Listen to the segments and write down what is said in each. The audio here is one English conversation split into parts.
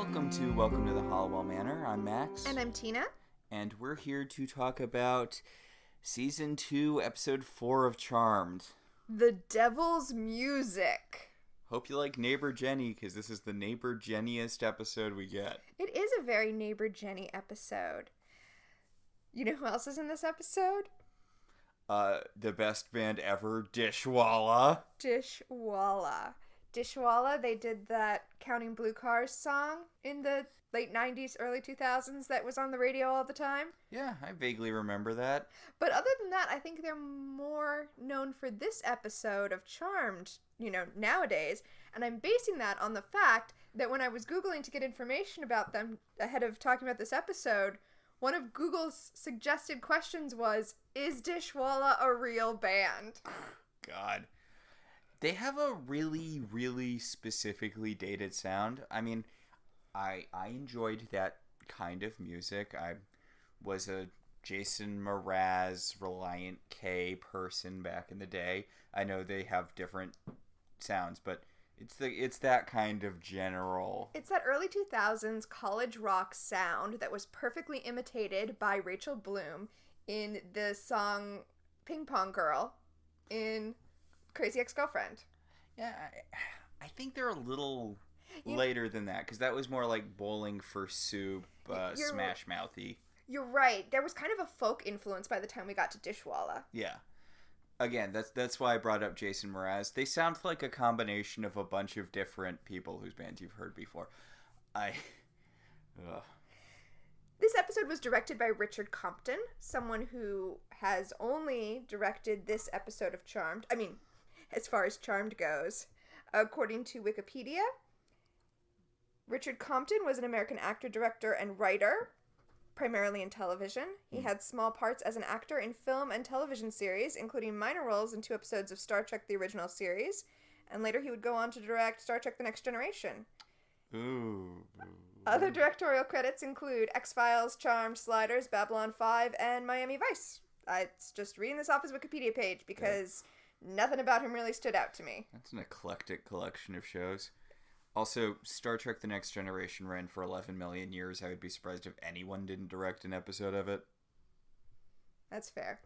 Welcome to the Halliwell Manor. I'm Max. And I'm Tina. And we're here to talk about Season 2, Episode 4 of Charmed. The Devil's Music. Hope you like Neighbor Jenny, because this is the Neighbor Jenniest episode we get. It is a very Neighbor Jenny episode. You know who else is in this episode? The best band ever, Dishwalla. Dishwalla, they did that Counting Blue Cars song in the late 90s, early 2000s that was on the radio all the time. Yeah, I vaguely remember that. But other than that, I think they're more known for this episode of Charmed, nowadays. And I'm basing that on the fact that when I was Googling to get information about them ahead of talking about this episode, one of Google's suggested questions was, is Dishwalla a real band? God. They have a really, really specifically dated sound. I mean, I enjoyed that kind of music. I was a Jason Mraz, Reliant K person back in the day. I know they have different sounds, but it's that kind of general. It's that early 2000s college rock sound that was perfectly imitated by Rachel Bloom in the song Ping Pong Girl in Crazy Ex-Girlfriend. Yeah, I think they're a little later than that, because that was more like Bowling for Soup, Smash Mouthy. You're right. There was kind of a folk influence by the time we got to Dishwalla. Yeah. Again, that's why I brought up Jason Mraz. They sound like a combination of a bunch of different people whose bands you've heard before. This episode was directed by Richard Compton, someone who has only directed this episode of Charmed. I mean, as far as Charmed goes. According to Wikipedia, Richard Compton was an American actor, director, and writer, primarily in television. He had small parts as an actor in film and television series, including minor roles in 2 episodes of Star Trek: The Original Series, and later he would go on to direct Star Trek: The Next Generation. Ooh. Other directorial credits include X-Files, Charmed, Sliders, Babylon 5, and Miami Vice. It's just reading this off his Wikipedia page because nothing about him really stood out to me. That's an eclectic collection of shows. Also, Star Trek: The Next Generation ran for 11 million years. I would be surprised if anyone didn't direct an episode of it. That's fair.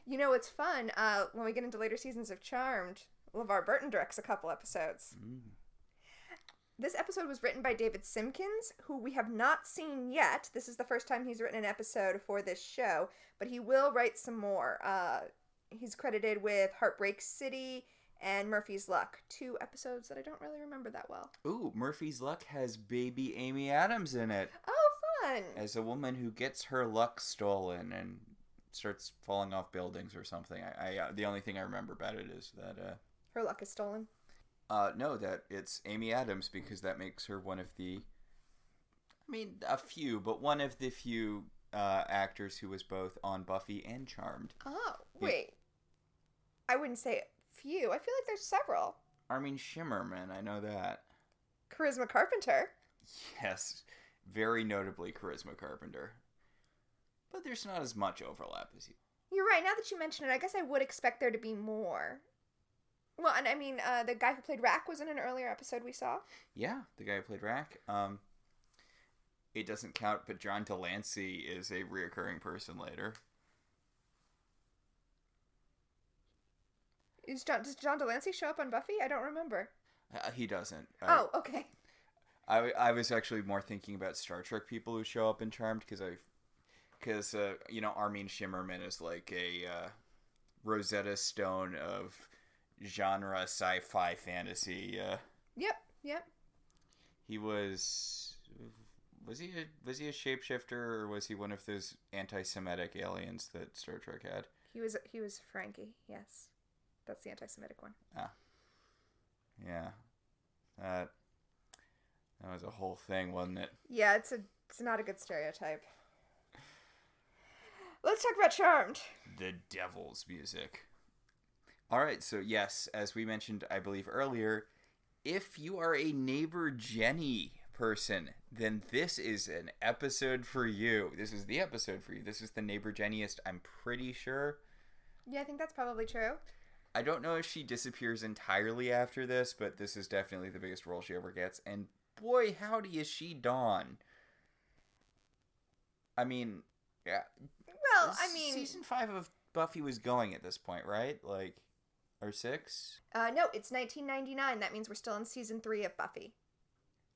You know, it's fun. When we get into later seasons of Charmed, LeVar Burton directs a couple episodes. This episode was written by David Simkins, who we have not seen yet. This is the first time he's written an episode for this show, but he will write some more. He's credited with Heartbreak City and Murphy's Luck, 2 episodes that I don't really remember that well. Ooh, Murphy's Luck has baby Amy Adams in it. Oh, fun! As a woman who gets her luck stolen and starts falling off buildings or something. The only thing I remember about it is that... her luck is stolen? No, that it's Amy Adams, because that makes her one of the... I mean, a few, but one of the few actors who was both on Buffy and Charmed. Oh, wait. I wouldn't say few. I feel like there's several. Armin Shimmerman, I know that. Charisma Carpenter. Yes, very notably Charisma Carpenter. But there's not as much overlap as you. You're right. Now that you mention it, I guess I would expect there to be more. Well, and I mean, the guy who played Rack was in an earlier episode we saw. Yeah, the guy who played Rack. It doesn't count, but John Delancey is a reoccurring person later. Does John Delancey show up on Buffy? I don't remember. He doesn't. Oh, okay. I was actually more thinking about Star Trek people who show up in Charmed, because Armin Shimmerman is like a Rosetta Stone of genre sci-fi fantasy. Yep. He was he a shapeshifter, or was he one of those anti-Semitic aliens that Star Trek had? He was Frankie. Yes. That's the anti-Semitic one. Ah. Yeah. That was a whole thing, wasn't it? Yeah, it's not a good stereotype. Let's talk about Charmed. The Devil's Music. Alright, so yes, as we mentioned, I believe earlier, if you are a Neighbor Jenny person, then this is an episode for you. This is the episode for you. This is the Neighbor Jenniest, I'm pretty sure. Yeah, I think that's probably true. I don't know if she disappears entirely after this, but this is definitely the biggest role she ever gets. And boy, howdy, is she Dawn. I mean, yeah. Well, I mean... Season 5 of Buffy was going at this point, right? Like, or 6? No, it's 1999. That means we're still in season 3 of Buffy.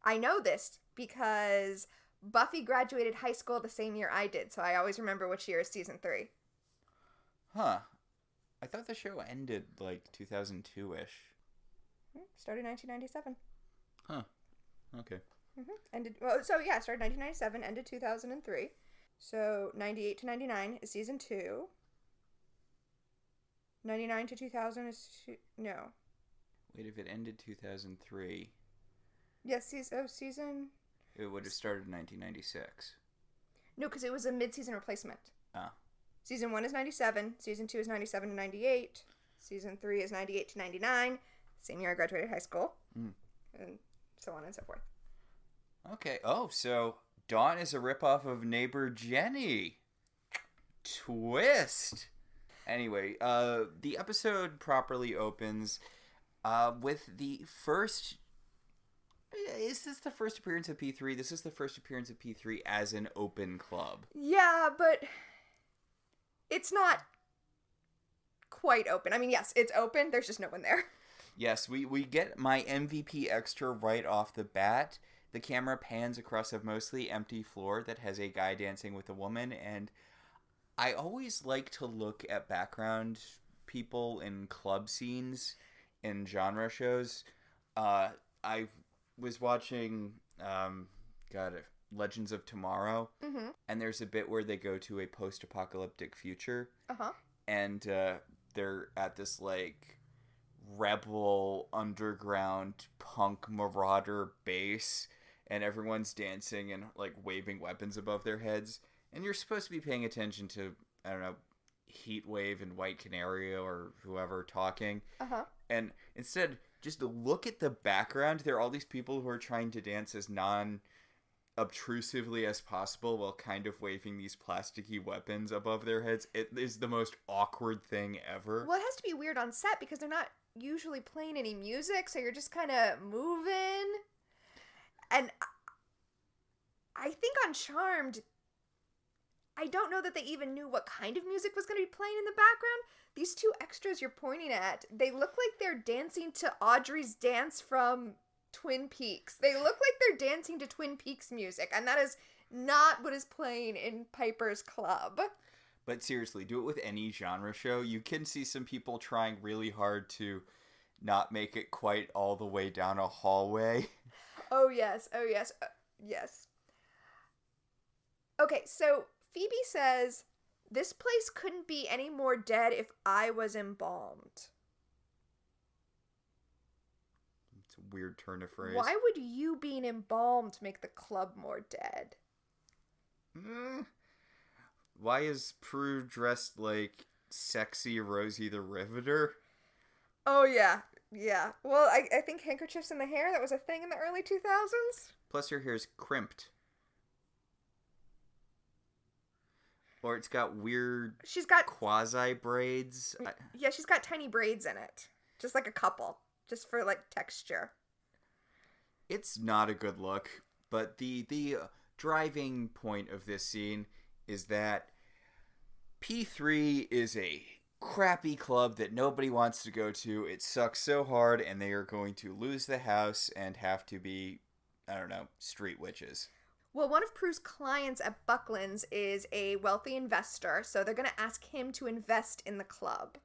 I know this because Buffy graduated high school the same year I did, so I always remember which year is season 3. Huh. I thought the show ended, like, 2002-ish. Started 1997. Huh. Okay. Ended, started 1997, ended 2003. So 98 to 99 is season 2. 99 to 2000 is... No. Wait, if it ended 2003... Yes, season... It would have started in 1996. No, because it was a mid-season replacement. Oh. Season 1 is 97. Season 2 is 97 to 98. Season 3 is 98 to 99. Same year I graduated high school. And so on and so forth. Okay. Oh, so Dawn is a ripoff of Neighbor Jenny. Twist. Anyway, the episode properly opens with the first... Is this the first appearance of P3? This is the first appearance of P3 as an open club. Yeah, but it's not quite open. I mean, yes, it's open. There's just no one there. Yes, we get my MVP extra right off the bat. The camera pans across a mostly empty floor that has a guy dancing with a woman, and I always like to look at background people in club scenes in genre shows. I was watching, Legends of Tomorrow, and there's a bit where they go to a post-apocalyptic future, and they're at this, like, rebel underground punk marauder base, and everyone's dancing and, like, waving weapons above their heads, and you're supposed to be paying attention to, I don't know, Heatwave and White Canary or whoever talking, and instead, just look at the background. There are all these people who are trying to dance as non-obtrusively as possible while kind of waving these plasticky weapons above their heads. It is the most awkward thing ever. Well, it has to be weird on set because they're not usually playing any music, so you're just kind of moving. And I think on Charmed, I don't know that they even knew what kind of music was going to be playing in the background. These two extras you're pointing at, they look like they're dancing to Audrey's dance from Twin Peaks. They look like they're dancing to Twin Peaks music, and that is not what is playing in Piper's Club. But seriously, do it with any genre show. You can see some people trying really hard to not make it quite all the way down a hallway. Oh, yes. Yes. Okay, so Phoebe says, "This place couldn't be any more dead if I was embalmed." It's a weird turn of phrase. Why would you being embalmed make the club more dead? Why is Prue dressed like sexy Rosie the Riveter? Oh, yeah. Yeah. Well, I think handkerchiefs in the hair, that was a thing in the early 2000s. Plus her hair's crimped. Or it's got weird quasi braids. Yeah, she's got tiny braids in it. Just like a couple. Just for, like, texture. It's not a good look. But the driving point of this scene is that P3 is a crappy club that nobody wants to go to. It sucks so hard, and they are going to lose the house and have to be, I don't know, street witches. Well, one of Prue's clients at Buckland's is a wealthy investor, so they're going to ask him to invest in the club.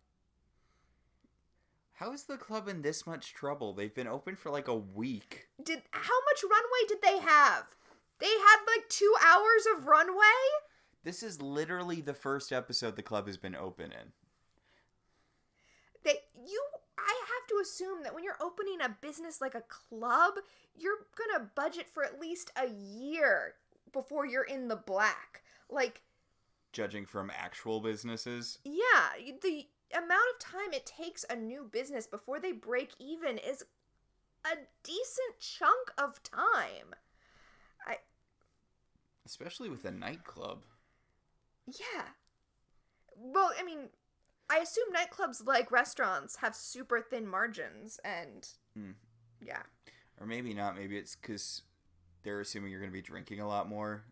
How is the club in this much trouble? They've been open for like a week. How much runway did they have? They had like 2 hours of runway? This is literally the first episode the club has been open in. I have to assume that when you're opening a business like a club, you're gonna budget for at least a year before you're in the black. Like, judging from actual businesses? Yeah, the amount of time it takes a new business before they break even is a decent chunk of time. Especially with a nightclub. Yeah. Well, I mean, I assume nightclubs, like restaurants, have super thin margins, and yeah. Or maybe not. Maybe it's because they're assuming you're going to be drinking a lot more.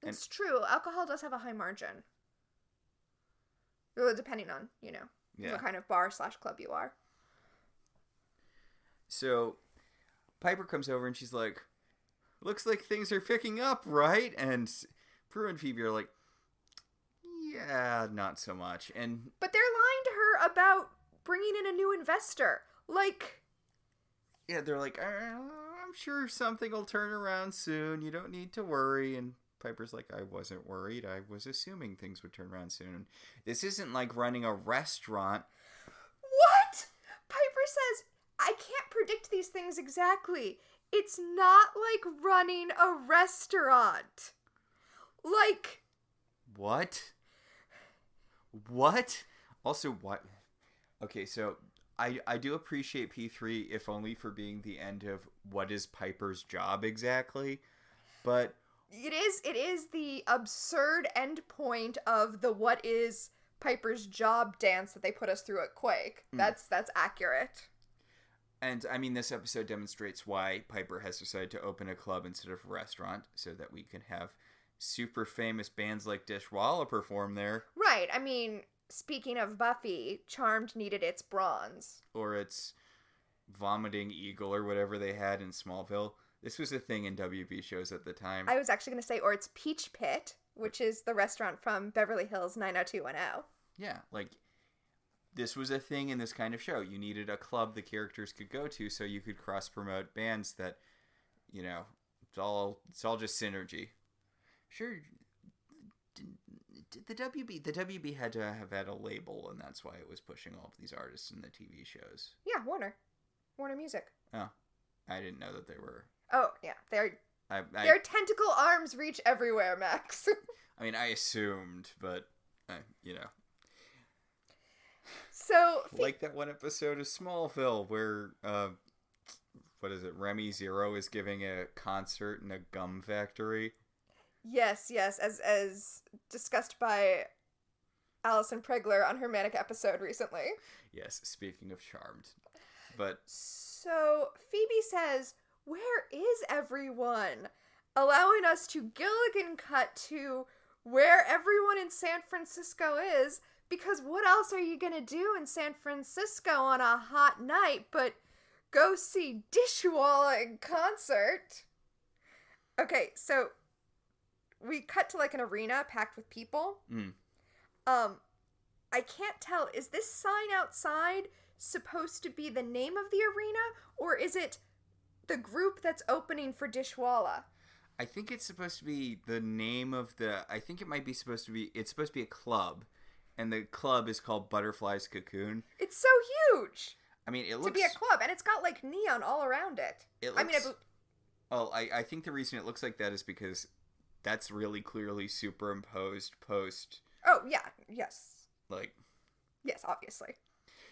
It's true. Alcohol does have a high margin. Well, depending on, what kind of bar/club you are. So Piper comes over and she's like, looks like things are picking up, right? And Prue and Phoebe are like, yeah, not so much. But they're lying to her about bringing in a new investor. Yeah, they're like, I'm sure something will turn around soon. You don't need to worry. And Piper's like, I wasn't worried. I was assuming things would turn around soon. This isn't like running a restaurant. What? Piper says, I can't predict these things exactly. It's not like running a restaurant. What? What? Also, what? Okay, so I do appreciate P3, if only for being the end of what is Piper's job exactly, but It is the absurd end point of the what is Piper's job dance that they put us through at Quake. That's accurate. And, I mean, this episode demonstrates why Piper has decided to open a club instead of a restaurant, so that we can have super famous bands like Dishwalla perform there. Right, I mean, speaking of Buffy, Charmed needed its bronze. Or its Vomiting Eagle or whatever they had in Smallville. This was a thing in WB shows at the time. I was actually going to say, or it's Peach Pit, which is the restaurant from Beverly Hills 90210. Yeah, this was a thing in this kind of show. You needed a club the characters could go to so you could cross-promote bands that, it's all just synergy. Sure, the WB had to have had a label, and that's why it was pushing all of these artists in the TV shows. Yeah, Warner Music. Oh, I didn't know that they were. Oh, yeah, their tentacle arms reach everywhere, Max. I mean, I assumed, but, So, like that one episode of Smallville where, Remy Zero is giving a concert in a gum factory. Yes, as discussed by Alison Pregler on her Manic episode recently. Yes, speaking of Charmed. But so Phoebe says, "Where is everyone?" Allowing us to Gilligan cut to where everyone in San Francisco is, because what else are you gonna do in San Francisco on a hot night but go see Dishwalla in concert? Okay, so we cut to an arena packed with people. I can't tell, is this sign outside supposed to be the name of the arena, or is it the group that's opening for Dishwalla? I think it's supposed to be the name of it's supposed to be a club, and the club is called Butterfly's Cocoon. It's so huge! I mean, it looks... to be a club, and it's got, neon all around it. I think the reason it looks like that is because that's really clearly superimposed post... Oh, yeah, yes. Yes, obviously.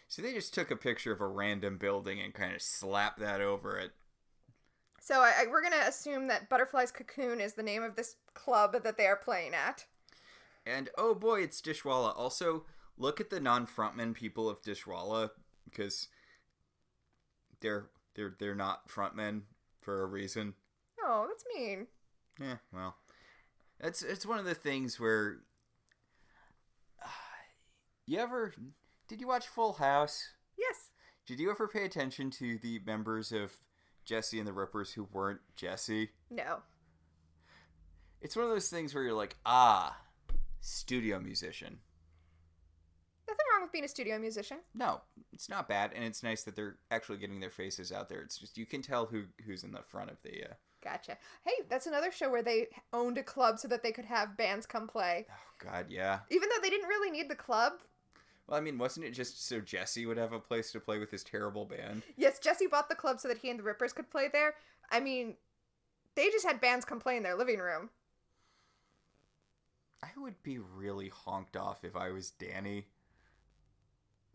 So they just took a picture of a random building and kind of slapped that over it. So we're going to assume that Butterfly's Cocoon is the name of this club that they are playing at. And, oh boy, it's Dishwalla. Also, look at the non-frontmen people of Dishwalla, because they're not frontmen for a reason. Oh, that's mean. Yeah, well, it's one of the things where did you watch Full House? Yes. Did you ever pay attention to the members of Jesse and the Rippers who weren't Jesse? No. It's one of those things where you're like, studio musician. Nothing wrong with being a studio musician. No, it's not bad, and it's nice that they're actually getting their faces out there. It's just, you can tell who's in the front of the... Gotcha. Hey, that's another show where they owned a club so that they could have bands come play. Oh, God, yeah. Even though they didn't really need the club. Well, I mean, wasn't it just so Jesse would have a place to play with his terrible band? Yes, Jesse bought the club so that he and the Rippers could play there. I mean, they just had bands come play in their living room. I would be really honked off if I was Danny.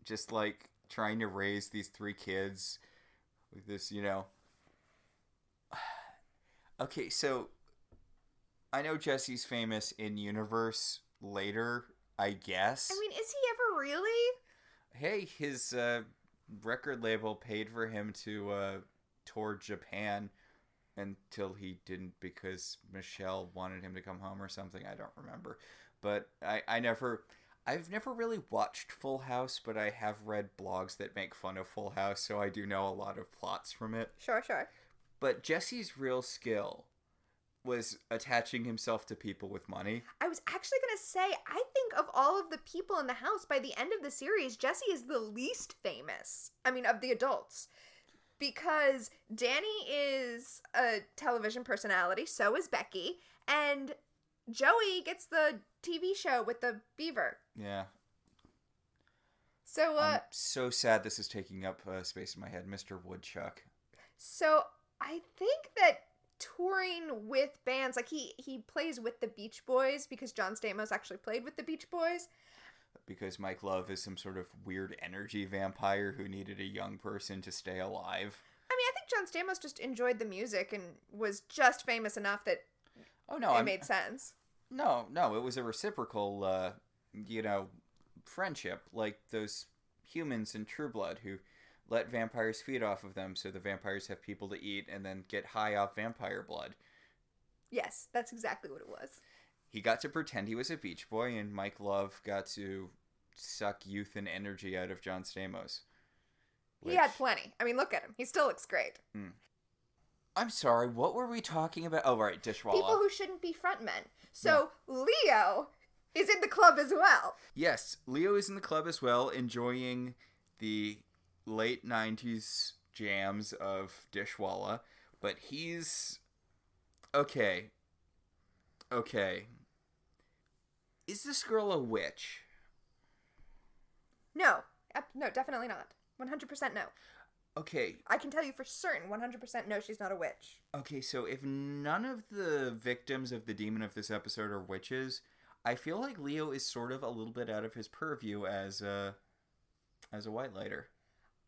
Just, trying to raise these 3 kids with this, Okay, so I know Jesse's famous in universe later, I guess. I mean, is he ever really? Hey, his record label paid for him to toured Japan until he didn't because Michelle wanted him to come home or something. I don't remember. But I've never really watched Full House, but I have read blogs that make fun of Full House, so I do know a lot of plots from it. Sure. But Jesse's real skill was attaching himself to people with money. I was actually going to say, I think of all of the people in the house, by the end of the series, Jesse is the least famous. I mean, of the adults. Because Danny is a television personality, so is Becky, and Joey gets the TV show with the beaver. Yeah. So, I'm so sad this is taking up space in my head. Mr. Woodchuck. So, I think that touring with bands, like he plays with the Beach Boys because John Stamos actually played with the Beach Boys. Because Mike Love is some sort of weird energy vampire who needed a young person to stay alive. I mean, I think John Stamos just enjoyed the music and was just famous enough that it made sense. No, it was a reciprocal, friendship. Like those humans in True Blood who let vampires feed off of them so the vampires have people to eat and then get high off vampire blood. Yes, that's exactly what it was. He got to pretend he was a Beach Boy, and Mike Love got to suck youth and energy out of John Stamos. He had plenty. I mean, look at him. He still looks great. I'm sorry, what were we talking about? Oh, right, Dishwalla. People who shouldn't be frontmen. So, yeah. Leo is in the club as well. Yes, Leo is in the club as well, enjoying the late 90s jams of Dishwalla, but he's... Okay. Is this girl a witch? No, definitely not. 100% no. Okay. I can tell you for certain, 100% no, she's not a witch. Okay, so if none of the victims of the demon of this episode are witches, I feel like Leo is sort of a little bit out of his purview as a white lighter.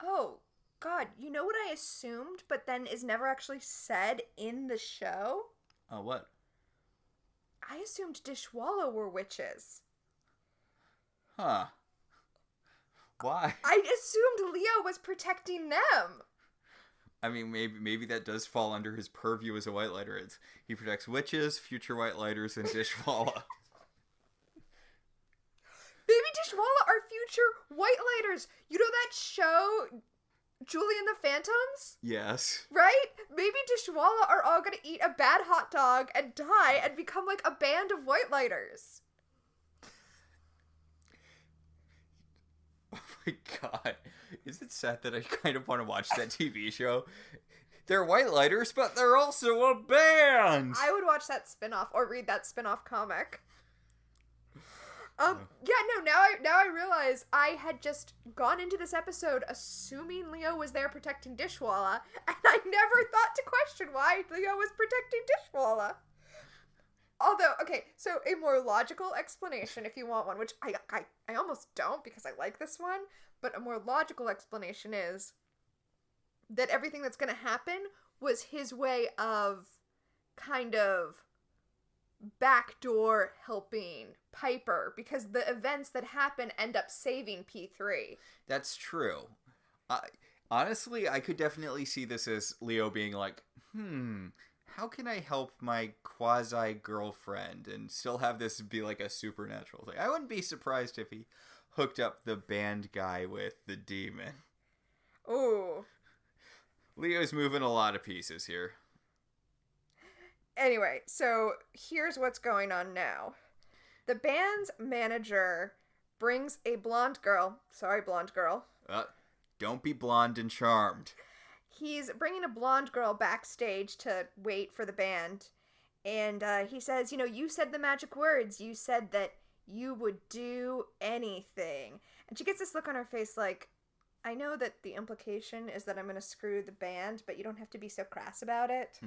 Oh, God, you know what I assumed, but then is never actually said in the show? Oh, what? I assumed Dishwalla were witches. Huh. Why? I assumed Leo was protecting them. I mean, maybe that does fall under his purview as a white lighter. He protects witches, future white lighters, and Dishwalla. Maybe Dishwalla are future white lighters. You know that show, Julie and the Phantoms? Yes. Right? Maybe Dishwalla are all gonna eat a bad hot dog and die and become like a band of white lighters. Oh my God. Is it sad that I kind of want to watch that TV show? They're white lighters, but they're also a band! I would watch that spin-off or read that spin-off comic. Now I realize I had just gone into this episode assuming Leo was there protecting Dishwalla, and I never thought to question why Leo was protecting Dishwalla. Although, okay, so a more logical explanation, if you want one, which I almost don't because I like this one, but a more logical explanation is that everything that's going to happen was his way of kind of backdoor helping Piper, because the events that happen end up saving P3. That's true. Honestly, I could definitely see this as Leo being like, how can I help my quasi-girlfriend and still have this be like a supernatural thing? I wouldn't be surprised if he hooked up the band guy with the demon. Ooh. Leo's moving a lot of pieces here. Anyway, so here's what's going on now. The band's manager brings a blonde girl. Sorry, blonde girl. Don't be blonde and charmed. He's bringing a blonde girl backstage to wait for the band. And he says, you said the magic words. You said that you would do anything. And she gets this look on her face like, I know that the implication is that I'm going to screw the band, but you don't have to be so crass about it.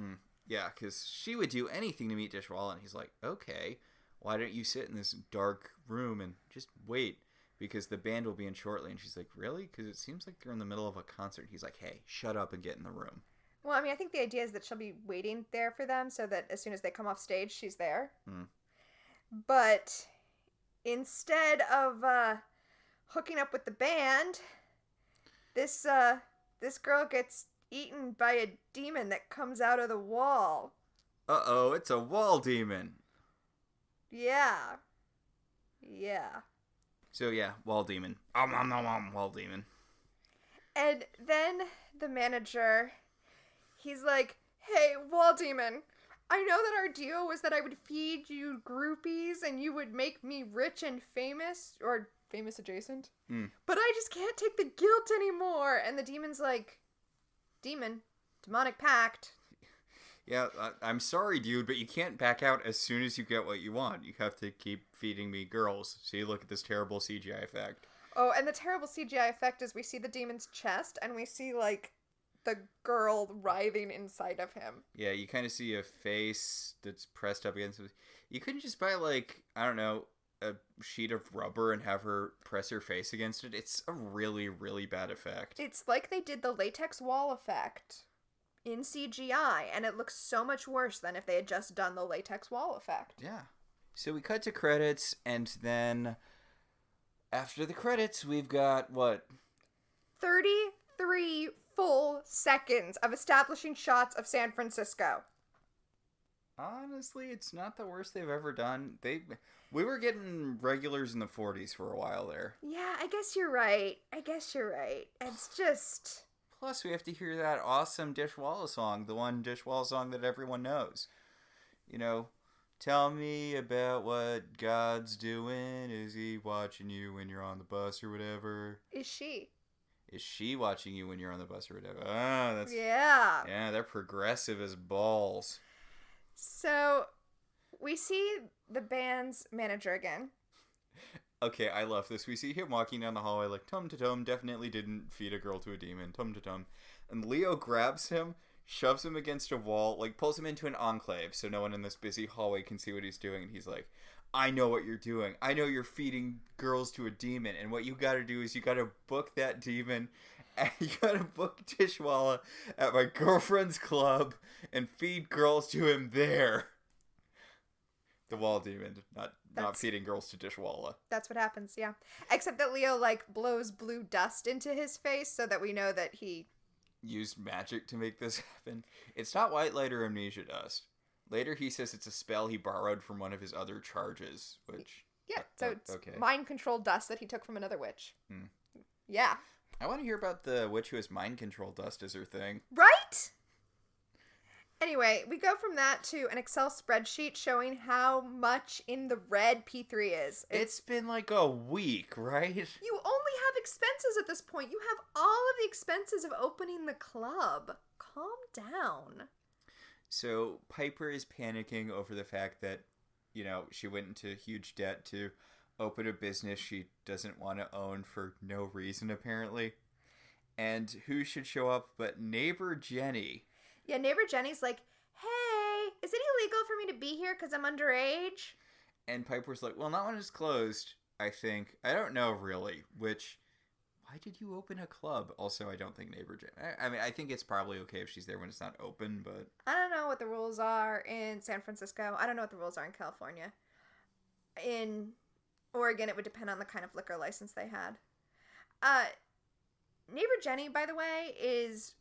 Yeah, because she would do anything to meet Dishwalla, and he's like, okay, why don't you sit in this dark room and just wait, because the band will be in shortly. And she's like, really? Because it seems like they're in the middle of a concert. He's like, hey, shut up and get in the room. Well, I mean, I think the idea is that she'll be waiting there for them so that as soon as they come off stage, she's there. But instead of hooking up with the band, this girl gets eaten by a demon that comes out of the wall. Uh-oh, it's a wall demon. Yeah. Yeah. So yeah, wall demon. Wall demon. And then the manager, he's like, hey, wall demon, I know that our deal was that I would feed you groupies and you would make me rich and famous, or famous adjacent. But I just can't take the guilt anymore. And the demon's like, demonic pact. Yeah, I'm sorry, dude, but you can't back out as soon as you get what you want. You have to keep feeding me girls. See, look at this terrible CGI effect. Oh, and the terrible CGI effect is we see the demon's chest and we see, like, the girl writhing inside of him. Yeah, you kind of see a face that's pressed up against it. You couldn't just buy, like, I don't know, a sheet of rubber and have her press her face against it. It's a really, really bad effect. It's like they did the latex wall effect in CGI, and it looks so much worse than if they had just done the latex wall effect. Yeah. So we cut to credits, and then after the credits, we've got, what? 33 full seconds of establishing shots of San Francisco. Honestly, it's not the worst they've ever done. We were getting regulars in the 40s for a while there. Yeah, I guess you're right. It's just... Plus, we have to hear that awesome Dishwalla song, the one Dishwalla song that everyone knows. You know, tell me about what God's doing. Is he watching you when you're on the bus or whatever? Is she? Is she watching you when you're on the bus or whatever? Ah, that's... Yeah. Yeah, they're progressive as balls. So, we see the band's manager again. Okay, I love this. We see him walking down the hallway like, tum-to-tum, definitely didn't feed a girl to a demon, tum-to-tum. And Leo grabs him, shoves him against a wall, like, pulls him into an enclave so no one in this busy hallway can see what he's doing. And he's like, I know what you're doing. I know you're feeding girls to a demon. And what you gotta do is you gotta book that demon, and you gotta book Dishwalla at my girlfriend's club and feed girls to him there. The wall demon, not feeding girls to Dishwalla. That's what happens, yeah. Except that Leo, like, blows blue dust into his face so that we know that he... used magic to make this happen. It's not white light or amnesia dust. Later he says it's a spell he borrowed from one of his other charges, which... Yeah, so it's mind-controlled dust that he took from another witch. Yeah. I want to hear about the witch who has mind-control dust as her thing. Right? Anyway, we go from that to an Excel spreadsheet showing how much in the red P3 is. It's been like a week, right? You only have expenses at this point. You have all of the expenses of opening the club. Calm down. So Piper is panicking over the fact that, you know, she went into huge debt to open a business she doesn't want to own for no reason, apparently. And who should show up but neighbor Jenny? Yeah, neighbor Jenny's like, hey, is it illegal for me to be here because I'm underage? And Piper's like, well, that one is closed, I think. I don't know, really. Which, why did you open a club? Also, I don't think neighbor Jenny... I mean, I think it's probably okay if she's there when it's not open, but... I don't know what the rules are in San Francisco. I don't know what the rules are in California. In Oregon, it would depend on the kind of liquor license they had. Neighbor Jenny, by the way, is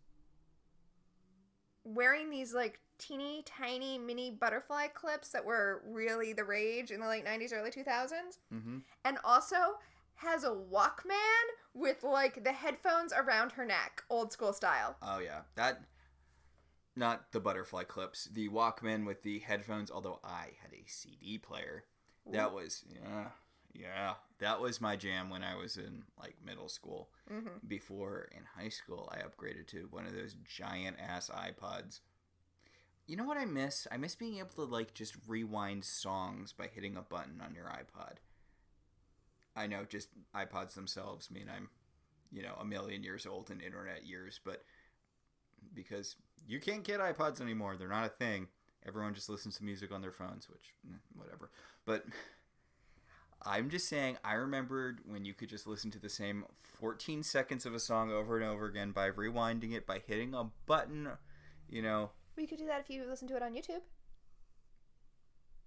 wearing these, like, teeny tiny mini butterfly clips that were really the rage in the late 90s, early 2000s. Mm-hmm. And also has a Walkman with, like, the headphones around her neck, old school style. Oh, yeah. That... Not the butterfly clips. The Walkman with the headphones, although I had a CD player. Ooh. That was... Yeah. That was my jam when I was in, like, middle school. Mm-hmm. Before, in high school, I upgraded to one of those giant-ass iPods. You know what I miss? I miss being able to, like, just rewind songs by hitting a button on your iPod. I know, just iPods themselves mean I'm, you know, a million years old in internet years, but because you can't get iPods anymore. They're not a thing. Everyone just listens to music on their phones, which, whatever. But... I'm just saying, I remembered when you could just listen to the same 14 seconds of a song over and over again by rewinding it, by hitting a button, you know. Well, you could do that if you listen to it on YouTube.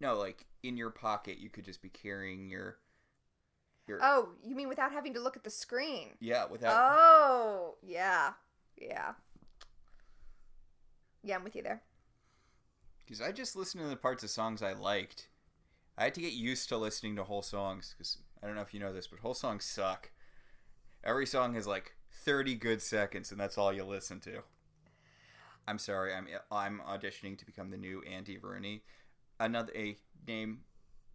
No, like, in your pocket, you could just be carrying your... Oh, you mean without having to look at the screen? Yeah, without... Oh, yeah. Yeah. Yeah, I'm with you there. Because I just listened to the parts of songs I liked. I had to get used to listening to whole songs, because I don't know if you know this, but whole songs suck. Every song has like 30 good seconds, and that's all you listen to. I'm sorry, I'm auditioning to become the new Andy Rooney. A name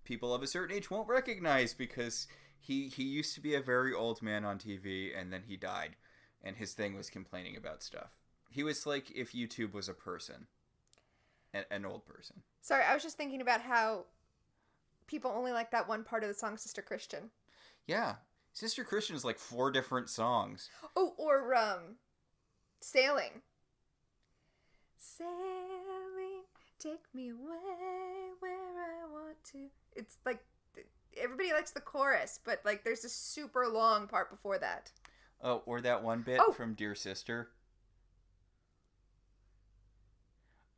people of a certain age won't recognize, because he used to be a very old man on TV, and then he died, and his thing was complaining about stuff. He was like if YouTube was a person. An old person. Sorry, I was just thinking about how people only like that one part of the song Sister Christian. Yeah. Sister Christian is like 4 different songs. Oh, or Sailing. Sailing, take me away where I want to. It's like everybody likes the chorus, but like there's a super long part before that. Oh, or that one bit from Dear Sister.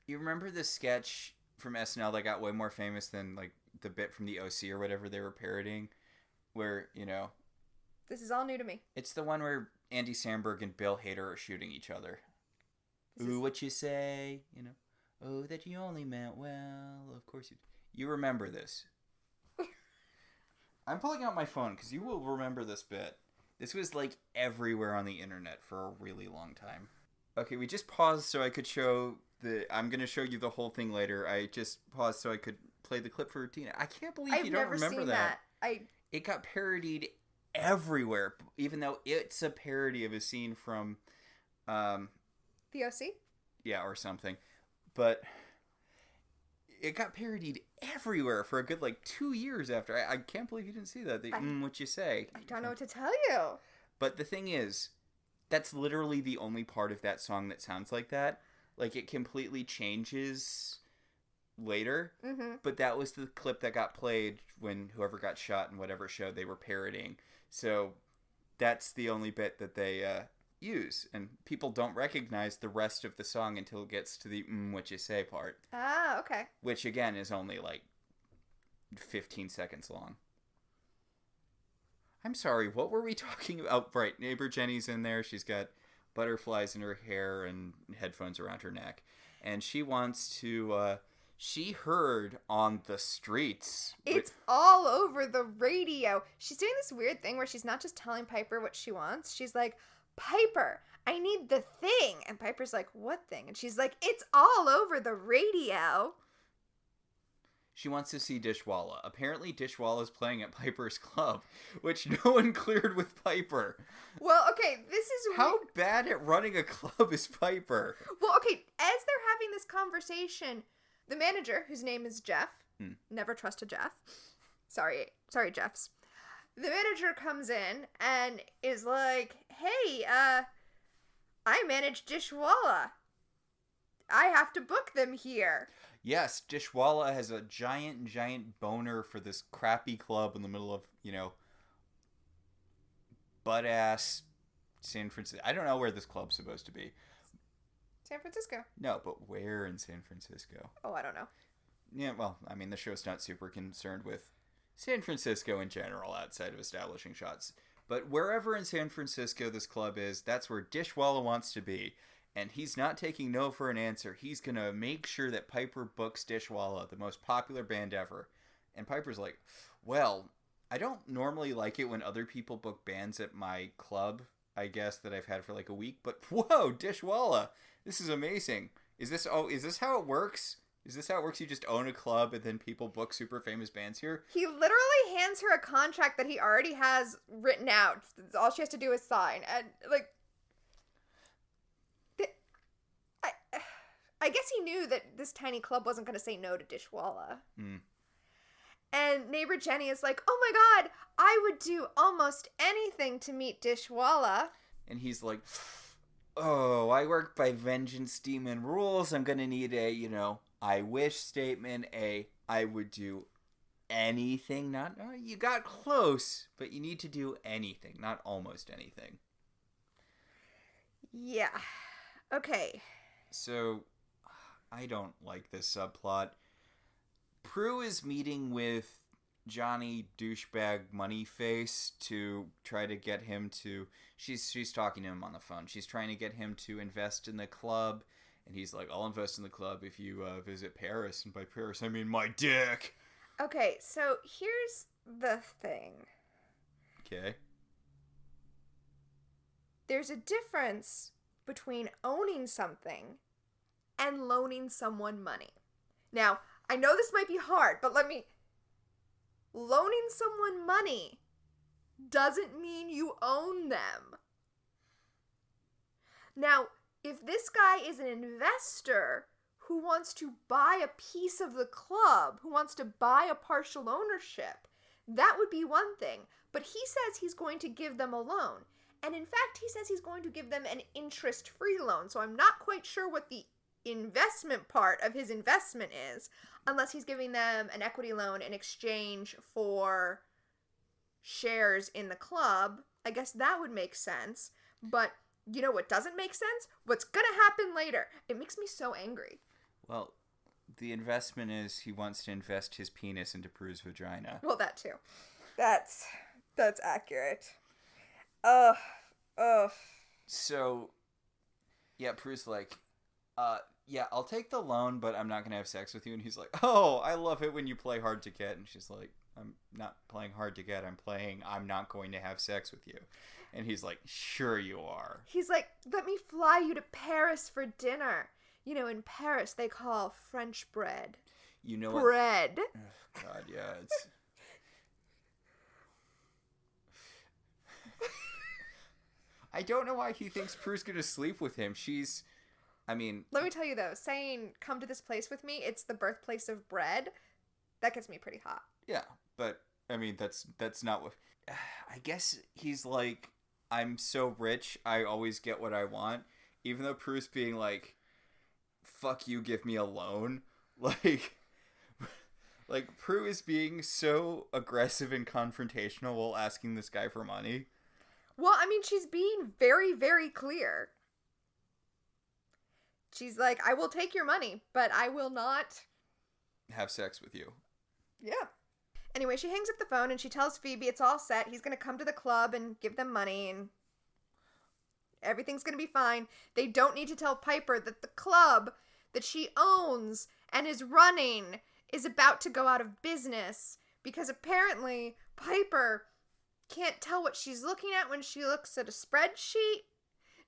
You remember the sketch from SNL that got way more famous than like the bit from the OC or whatever they were parodying, where, you know, this is all new to me. It's the one where Andy Samberg and Bill Hader are shooting each other. What you say, you know? Oh, that you only meant well. Of course you remember this. I'm pulling out my phone because you will remember this bit. This was like everywhere on the internet for a really long time. Okay, we just paused so I could show I'm going to show you the whole thing later. I just paused so I could play the clip for Tina. I can't believe you don't remember that. It got parodied everywhere, even though it's a parody of a scene from The OC? Yeah, or something. But it got parodied everywhere for a good, 2 years after. I can't believe you didn't see that. What you say. I don't know what to tell you. But the thing is, that's literally the only part of that song that sounds like that. Like, it completely changes later. Mm-hmm. But that was the clip that got played when whoever got shot in whatever show they were parodying. So that's the only bit that they use. And people don't recognize the rest of the song until it gets to the what you say part. Ah, okay. Which, again, is only 15 seconds long. I'm sorry, what were we talking about? Right, neighbor Jenny's in there. She's got butterflies in her hair and headphones around her neck. And she wants to, she heard on the streets. It's all over the radio. She's doing this weird thing where she's not just telling Piper what she wants. She's like, Piper, I need the thing. And Piper's like, what thing? And she's like, it's all over the radio. She wants to see Dishwalla. Apparently Dishwalla's playing at Piper's club, which no one cleared with Piper. Well, okay, this is... How bad at running a club is Piper? Well, okay, as they're having this conversation, the manager, whose name is Jeff, never trust a Jeff. Sorry, Jeffs. The manager comes in and is like, hey, I manage Dishwalla. I have to book them here. Yes, Dishwalla has a giant boner for this crappy club in the middle of, butt-ass San Francisco. I don't know where this club's supposed to be. San Francisco. No, but where in San Francisco? Oh, I don't know. Yeah, well, I mean, the show's not super concerned with San Francisco in general outside of establishing shots. But wherever in San Francisco this club is, that's where Dishwalla wants to be. And he's not taking no for an answer. He's going to make sure that Piper books Dishwalla, the most popular band ever. And Piper's like, well, I don't normally like it when other people book bands at my club, I guess, that I've had for a week. But whoa, Dishwalla, this is amazing. Is this how it works? Is this how it works? You just own a club and then people book super famous bands here? He literally hands her a contract that he already has written out. All she has to do is sign. And, I guess he knew that this tiny club wasn't going to say no to Dishwalla. And neighbor Jenny is like, oh my god, I would do almost anything to meet Dishwalla. And he's like, oh, I work by vengeance demon rules. I'm going to need a, I wish statement, I would do anything. Not, you got close, but you need to do anything, not almost anything. Yeah. Okay. So, I don't like this subplot. Prue is meeting with Johnny douchebag moneyface to try to get him to... She's talking to him on the phone. She's trying to get him to invest in the club And he's like, I'll invest in the club if you visit Paris. And by Paris, I mean my dick. Okay, so here's the thing. Okay. There's a difference between owning something and loaning someone money. Now, I know this might be hard, but loaning someone money doesn't mean you own them. Now, if this guy is an investor who wants to buy a piece of the club, who wants to buy a partial ownership, that would be one thing. But he says he's going to give them a loan. And in fact, he says he's going to give them an interest-free loan. So I'm not quite sure what the investment part of his investment is, unless he's giving them an equity loan in exchange for shares in the club. I guess that would make sense. But you know what doesn't make sense? What's gonna happen later. It makes me so angry. Well, the investment is he wants to invest his penis into Prue's vagina. Well, that too. That's accurate. Ugh. So, yeah, Prue's like, yeah, I'll take the loan, but I'm not gonna have sex with you. And he's like, oh, I love it when you play hard to get. And she's like, I'm not playing hard to get. I'm not going to have sex with you. And he's like, sure you are. He's like, let me fly you to Paris for dinner. You know, in Paris, they call French bread. You know bread. What? Oh, God, yeah, it's... I don't know why he thinks Prue's going to sleep with him. Let me tell you, though, saying, come to this place with me, it's the birthplace of bread, that gets me pretty hot. Yeah, but, that's not what... I guess he's like, I'm so rich, I always get what I want. Even though Prue's being like, fuck you, give me a loan. Like, Prue is being so aggressive and confrontational while asking this guy for money. Well, she's being very, very clear. She's like, I will take your money, but I will not... have sex with you. Yeah. Anyway, she hangs up the phone and she tells Phoebe it's all set. He's going to come to the club and give them money and everything's going to be fine. They don't need to tell Piper that the club that she owns and is running is about to go out of business because apparently Piper can't tell what she's looking at when she looks at a spreadsheet,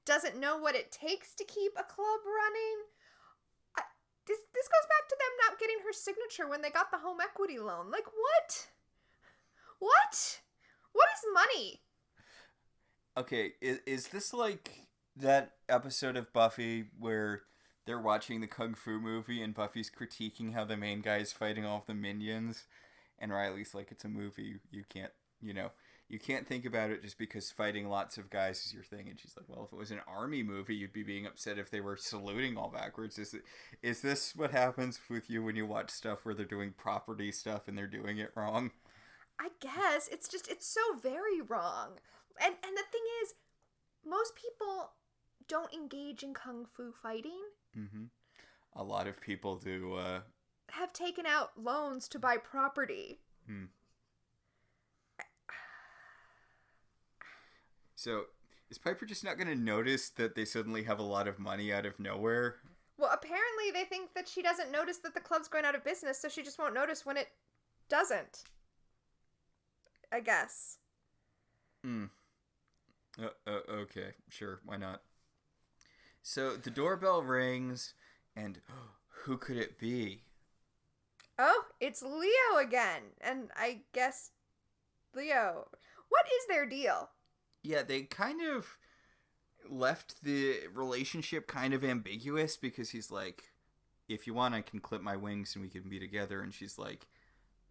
doesn't know what it takes to keep a club running. This goes back to them not getting her signature when they got the home equity loan. Like, what? What? What is money? Okay, is this like that episode of Buffy where they're watching the Kung Fu movie and Buffy's critiquing how the main guy is fighting all of the minions? And Riley's like, it's a movie. You can't think about it just because fighting lots of guys is your thing. And she's like, well, if it was an army movie, you'd be being upset if they were saluting all backwards. Is this what happens with you when you watch stuff where they're doing property stuff and they're doing it wrong? I guess. It's so very wrong. And the thing is, most people don't engage in kung fu fighting. Mm-hmm. A lot of people do. Have taken out loans to buy property. Hmm. So, is Piper just not going to notice that they suddenly have a lot of money out of nowhere? Well, apparently they think that she doesn't notice that the club's going out of business, so she just won't notice when it doesn't. I guess. Okay, sure, why not? So, the doorbell rings, and who could it be? Oh, it's Leo again. And I guess Leo. What is their deal? Yeah, they kind of left the relationship kind of ambiguous because he's like, if you want, I can clip my wings and we can be together. And she's like,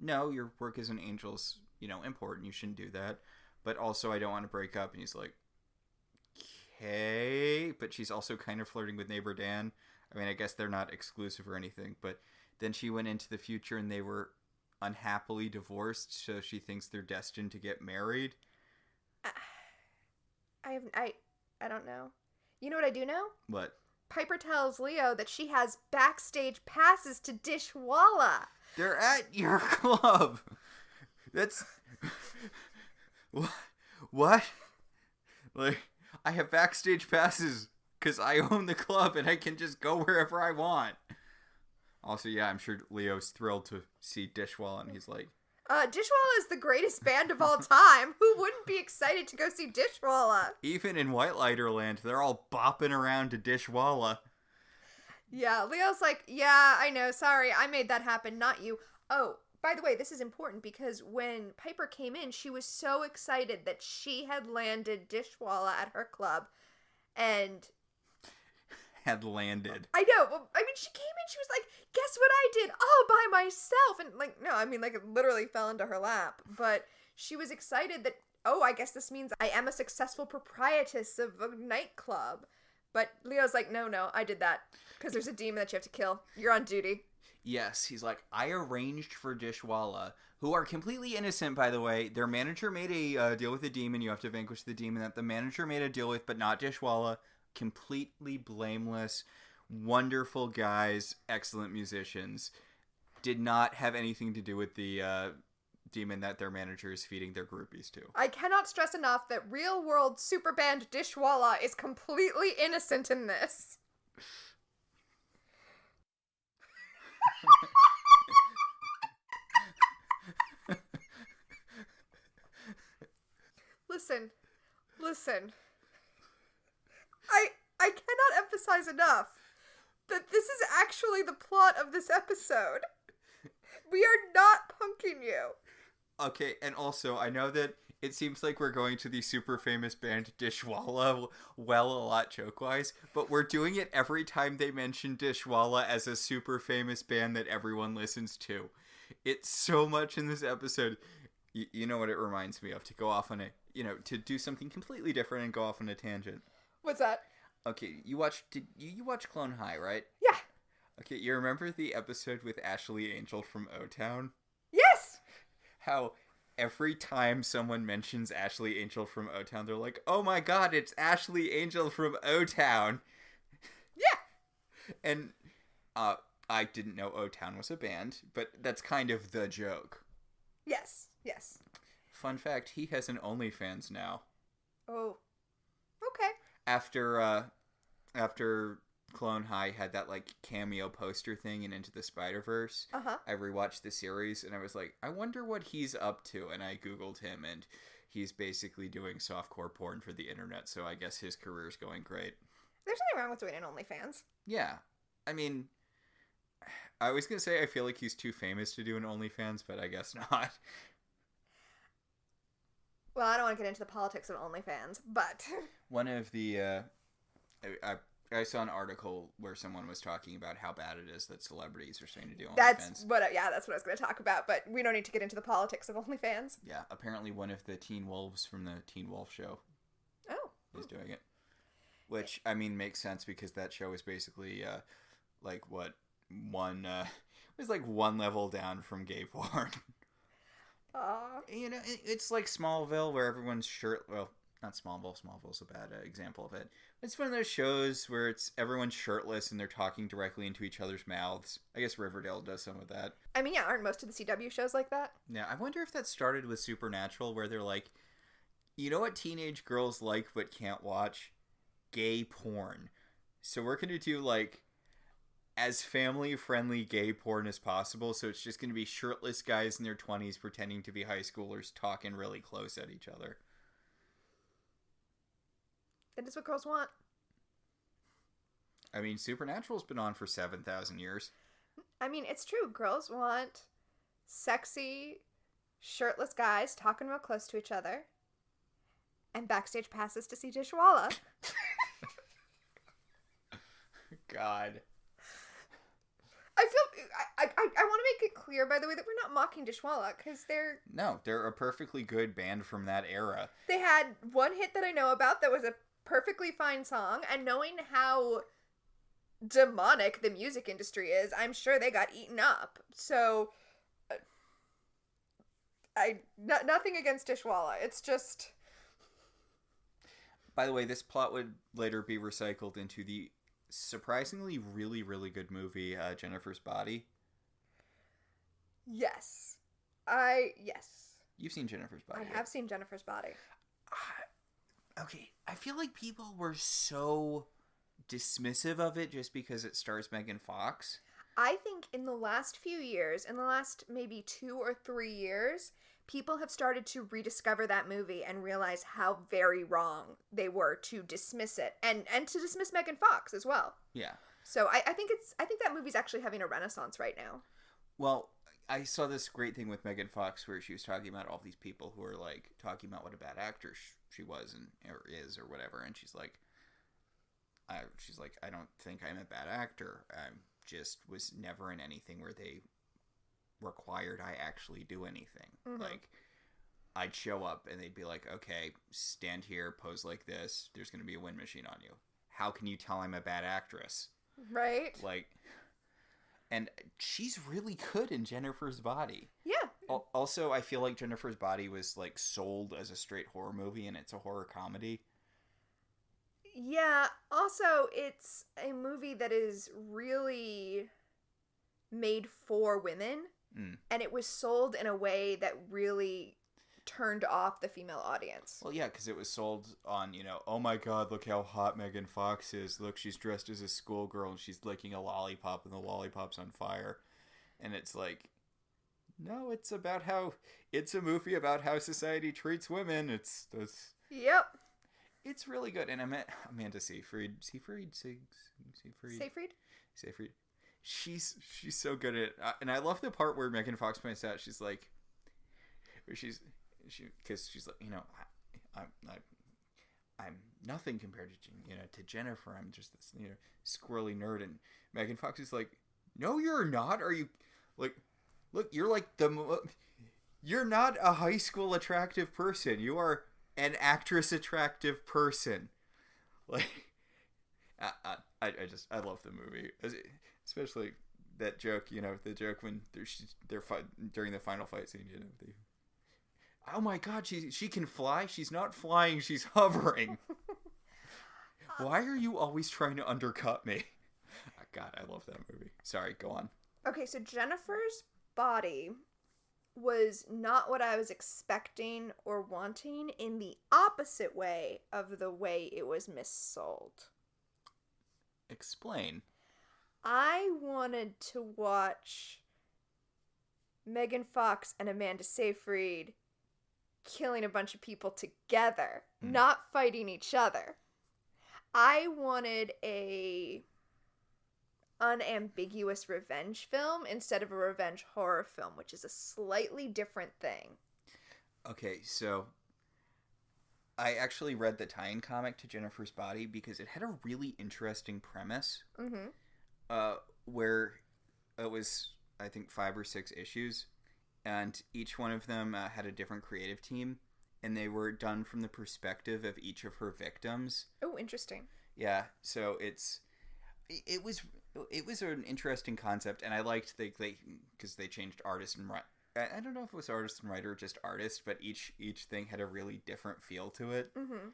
no, your work as an angel's, important. You shouldn't do that. But also, I don't want to break up. And he's like, okay. But she's also kind of flirting with neighbor Dan. I guess they're not exclusive or anything. But then she went into the future and they were unhappily divorced. So she thinks they're destined to get married. I don't know. You know what I do know? What? Piper tells Leo that she has backstage passes to Dishwalla. They're at your club. That's... What? Like, I have backstage passes. because I own the club and I can just go wherever I want. Also, yeah, I'm sure Leo's thrilled to see Dishwalla, and he's like, Dishwalla is the greatest band of all time. Who wouldn't be excited to go see Dishwalla? even in White Lighterland, they're all bopping around to Dishwalla. Yeah, Leo's like, yeah, I know, sorry, I made that happen, not you. Oh, by the way, this is important because when Piper came in, she was so excited that she had landed Dishwalla at her club, and... Had landed. I know, well, I mean, she came in, she was like, guess what I did all by myself, and like, no, I mean, like, it literally fell into her lap, but she was excited that, oh, I guess this means I am a successful proprietress of a nightclub. But Leo's like, no, I did that. Because there's a demon that you have to kill. You're on duty. Yes, he's like, I arranged for Dishwalla, who are completely innocent, by the way. Their manager made a deal with the demon. You have to vanquish the demon that the manager made a deal with, but not Dishwalla. Completely blameless, wonderful guys, excellent musicians. Did not have anything to do with the demon that their manager is feeding their groupies to. I cannot stress enough that real-world superband Dishwalla is completely innocent in this. Listen. I cannot emphasize enough that this is actually the plot of this episode. We are not punking you. Okay, and also, I know that it seems like we're going to the super famous band Dishwalla well a lot joke-wise, but we're doing it every time they mention Dishwalla as a super famous band that everyone listens to. It's so much in this episode. You know what it reminds me of, to go off on a, to do something completely different and go off on a tangent. What's that? Okay, you watch Clone High, right? Yeah. Okay, you remember the episode with Ashley Angel from O-Town? Yes! How every time someone mentions Ashley Angel from O-Town, they're like, oh my god, it's Ashley Angel from O-Town. Yeah! And I didn't know O-Town was a band, but that's kind of the joke. Yes. Fun fact, he has an OnlyFans now. Oh. Okay. After Clone High had that like cameo poster thing in Into the Spider-Verse, I rewatched the series and I was like, I wonder what he's up to, and I googled him and he's basically doing softcore porn for the internet, so I guess his career's going great. There's nothing wrong with doing an OnlyFans. Yeah. I mean, I was gonna say I feel like he's too famous to do an OnlyFans, but I guess not. Well, I don't want to get into the politics of OnlyFans, but... One of the, I saw an article where someone was talking about how bad it is that celebrities are starting to do OnlyFans. That's what I was going to talk about, but we don't need to get into the politics of OnlyFans. Yeah, apparently one of the Teen Wolves from the Teen Wolf show is doing it. Which, I mean, makes sense because that show is basically, it was like one level down from gay porn. It's like Smallville where everyone's well, not Smallville. Smallville's a bad example of it. It's one of those shows where it's everyone's shirtless and they're talking directly into each other's mouths. I guess Riverdale does some of that. I mean, yeah, aren't most of the CW shows like that? Yeah, I wonder if that started with Supernatural where they're like, you know what teenage girls like but can't watch? Gay porn. So we're going to do like as family-friendly gay porn as possible, so it's just going to be shirtless guys in their 20s pretending to be high schoolers talking really close at each other. That is what girls want. I mean, Supernatural's been on for 7,000 years. I mean, it's true. Girls want sexy, shirtless guys talking real close to each other, and backstage passes to see Dishwalla. God. I want to make it clear, by the way, that we're not mocking Dishwalla, because they're a perfectly good band from that era. They had one hit that I know about that was a perfectly fine song, and knowing how demonic the music industry is, I'm sure they got eaten up. So, nothing against Dishwalla. It's just... By the way, this plot would later be recycled into the surprisingly really, really good movie, Jennifer's Body. Yes. Yes. You've seen Jennifer's Body. I have seen Jennifer's Body. Okay, I feel like people were so dismissive of it just because it stars Megan Fox. I think in the last few years, in the last maybe 2 or 3 years, people have started to rediscover that movie and realize how very wrong they were to dismiss it, and to dismiss Megan Fox as well. Yeah. So I think that movie's actually having a renaissance right now. Well, I saw this great thing with Megan Fox where she was talking about all these people who are like talking about what a bad actor she was and or is or whatever, and she's like, I don't think I'm a bad actor. I just was never in anything where they required I actually do anything. Mm-hmm. Like, I'd show up and they'd be like, okay, stand here, pose like this. There's going to be a wind machine on you. How can you tell I'm a bad actress? Right. Like, and she's really good in Jennifer's Body. Yeah. Also, I feel like Jennifer's Body was like sold as a straight horror movie, and it's a horror comedy. Yeah. Also, it's a movie that is really made for women, and it was sold in a way that really turned off the female audience. Well, yeah, because it was sold on, oh my god, look how hot Megan Fox is. Look, she's dressed as a schoolgirl and she's licking a lollipop and the lollipop's on fire. And it's like, no, it's a movie about how society treats women. Yep. It's really good. And I met Amanda Seyfried. Seyfried? She's so good at it. And I love the part where Megan Fox points out, she's like, because she's like, I'm nothing compared to Jennifer. I'm just this squirrely nerd. And Megan Fox is like, no, you're not. Are you like, look, you're like you're not a high school attractive person. You are an actress attractive person. Like, I love the movie, especially that joke. The joke when they're during the final fight scene. Oh my god, she can fly? She's not flying, she's hovering. Why are you always trying to undercut me? God, I love that movie. Sorry, go on. Okay, so Jennifer's Body was not what I was expecting or wanting, in the opposite way of the way it was missold. Explain. I wanted to watch Megan Fox and Amanda Seyfried killing a bunch of people together, not fighting each other. I wanted a unambiguous revenge film instead of a revenge horror film, which is a slightly different thing. Okay, so I actually read the tie-in comic to Jennifer's Body because it had a really interesting premise. Where it was, I think, 5 or 6 issues. And each one of them had a different creative team, and they were done from the perspective of each of her victims. Oh, interesting. Yeah, so it was an interesting concept, and I liked because they changed artist and writer. I don't know if it was artist and writer or just artist, but each thing had a really different feel to it. Mm-hmm.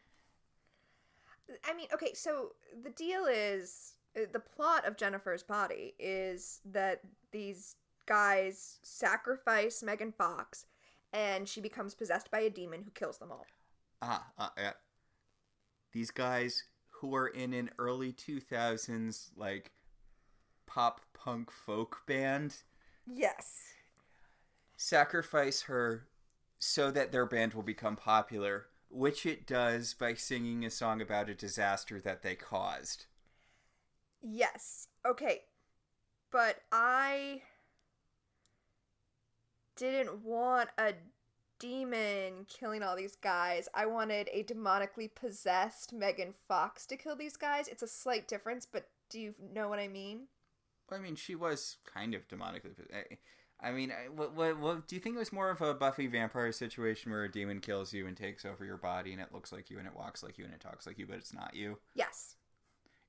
I mean, okay, so the deal is, the plot of Jennifer's Body is that these guys sacrifice Megan Fox, and she becomes possessed by a demon who kills them all. Yeah. These guys who are in an early 2000s, like, pop punk folk band. Yes. Sacrifice her so that their band will become popular, which it does by singing a song about a disaster that they caused. Yes. Okay. But I didn't want a demon killing all these guys. I wanted a demonically possessed Megan Fox to kill these guys. It's a slight difference, but do you know what I mean? I mean, she was kind of demonically possessed. I mean, what do you think it was more of a Buffy vampire situation where a demon kills you and takes over your body and it looks like you and it walks like you and it talks like you, but it's not you? Yes.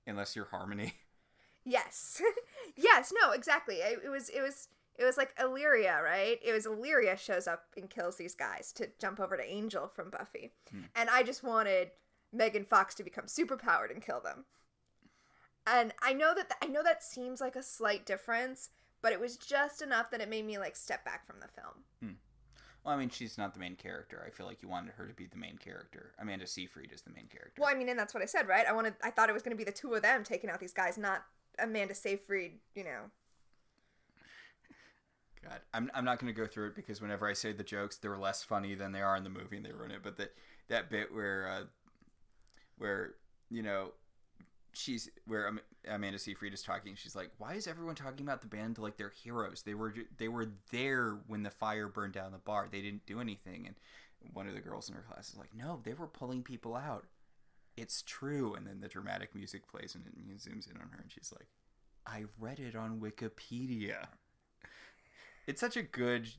Unless you're Harmony. Yes. Yes, no, exactly. It was like Illyria, right? It was Illyria shows up and kills these guys to jump over to Angel from Buffy. And I just wanted Megan Fox to become superpowered and kill them. And I know that seems like a slight difference, but it was just enough that it made me like step back from the film. Well, I mean, she's not the main character. I feel like you wanted her to be the main character. Amanda Seyfried is the main character. Well, I mean, and that's what I said, right? I thought it was going to be the two of them taking out these guys, not Amanda Seyfried, you know. God, I'm not going to go through it because whenever I say the jokes, they're less funny than they are in the movie and they ruin it. But that bit where you know, where Amanda Seyfried is talking, she's like, "Why is everyone talking about the band like they're heroes? They were there when the fire burned down the bar. They didn't do anything." And one of the girls in her class is like, "No, they were pulling people out. It's true." And then the dramatic music plays and it zooms in on her, and she's like, "I read it on Wikipedia." It's such a good,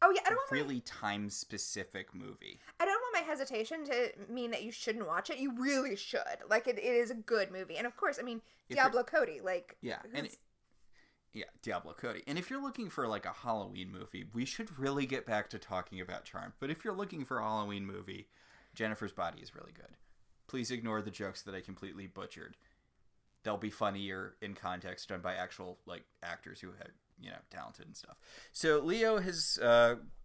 oh yeah, I don't want really time-specific movie. I don't want my hesitation to mean that you shouldn't watch it. You really should. Like, it is a good movie. And of course, I mean, Diablo Cody, like... Yeah, Diablo Cody. And if you're looking for, like, a Halloween movie, we should really get back to talking about Charmed. But if you're looking for a Halloween movie, Jennifer's Body is really good. Please ignore the jokes that I completely butchered. They'll be funnier in context done by actual, like, actors who have... you know, talented and stuff. So Leo has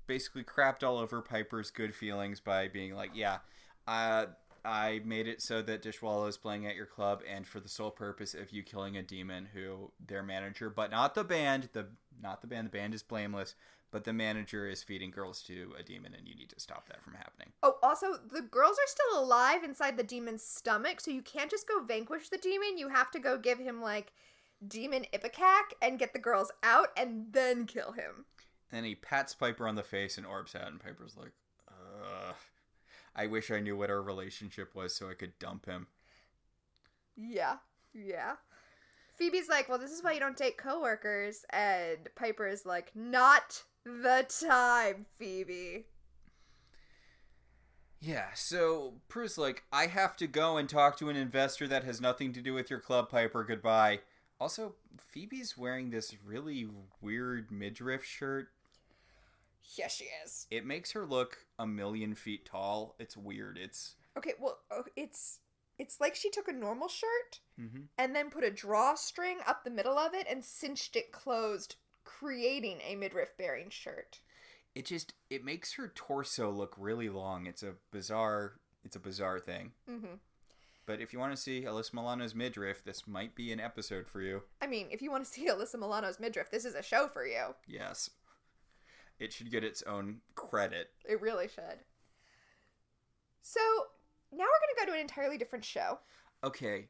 basically crapped all over Piper's good feelings by being like, yeah, I made it so that Dishwalla is playing at your club and for the sole purpose of you killing a demon who their manager, but not the band, the band is blameless, but the manager is feeding girls to a demon and you need to stop that from happening. Oh, also, the girls are still alive inside the demon's stomach, so you can't just go vanquish the demon. You have to go give him, like, demon ipecac and get the girls out and then kill him. And then he pats Piper on the face and orbs out and Piper's like, I wish I knew what our relationship was so I could dump him. Yeah. Phoebe's like, well, this is why you don't date coworkers, and Piper's like, not the time, Phoebe. Yeah, so Prue's like, I have to go and talk to an investor that has nothing to do with your club, Piper, goodbye. Also, Phoebe's wearing this really weird midriff shirt. Yeah, she is. It makes her look 1,000,000 feet tall. It's weird. It's... Okay, well, it's like she took a normal shirt and then put a drawstring up the middle of it and cinched it closed, creating a midriff-bearing shirt. It makes her torso look really long. It's a bizarre thing. Mm-hmm. But if you want to see Alyssa Milano's midriff, this might be an episode for you. I mean, if you want to see Alyssa Milano's midriff, this is a show for you. Yes. It should get its own credit. It really should. So, now we're going to go to an entirely different show. Okay.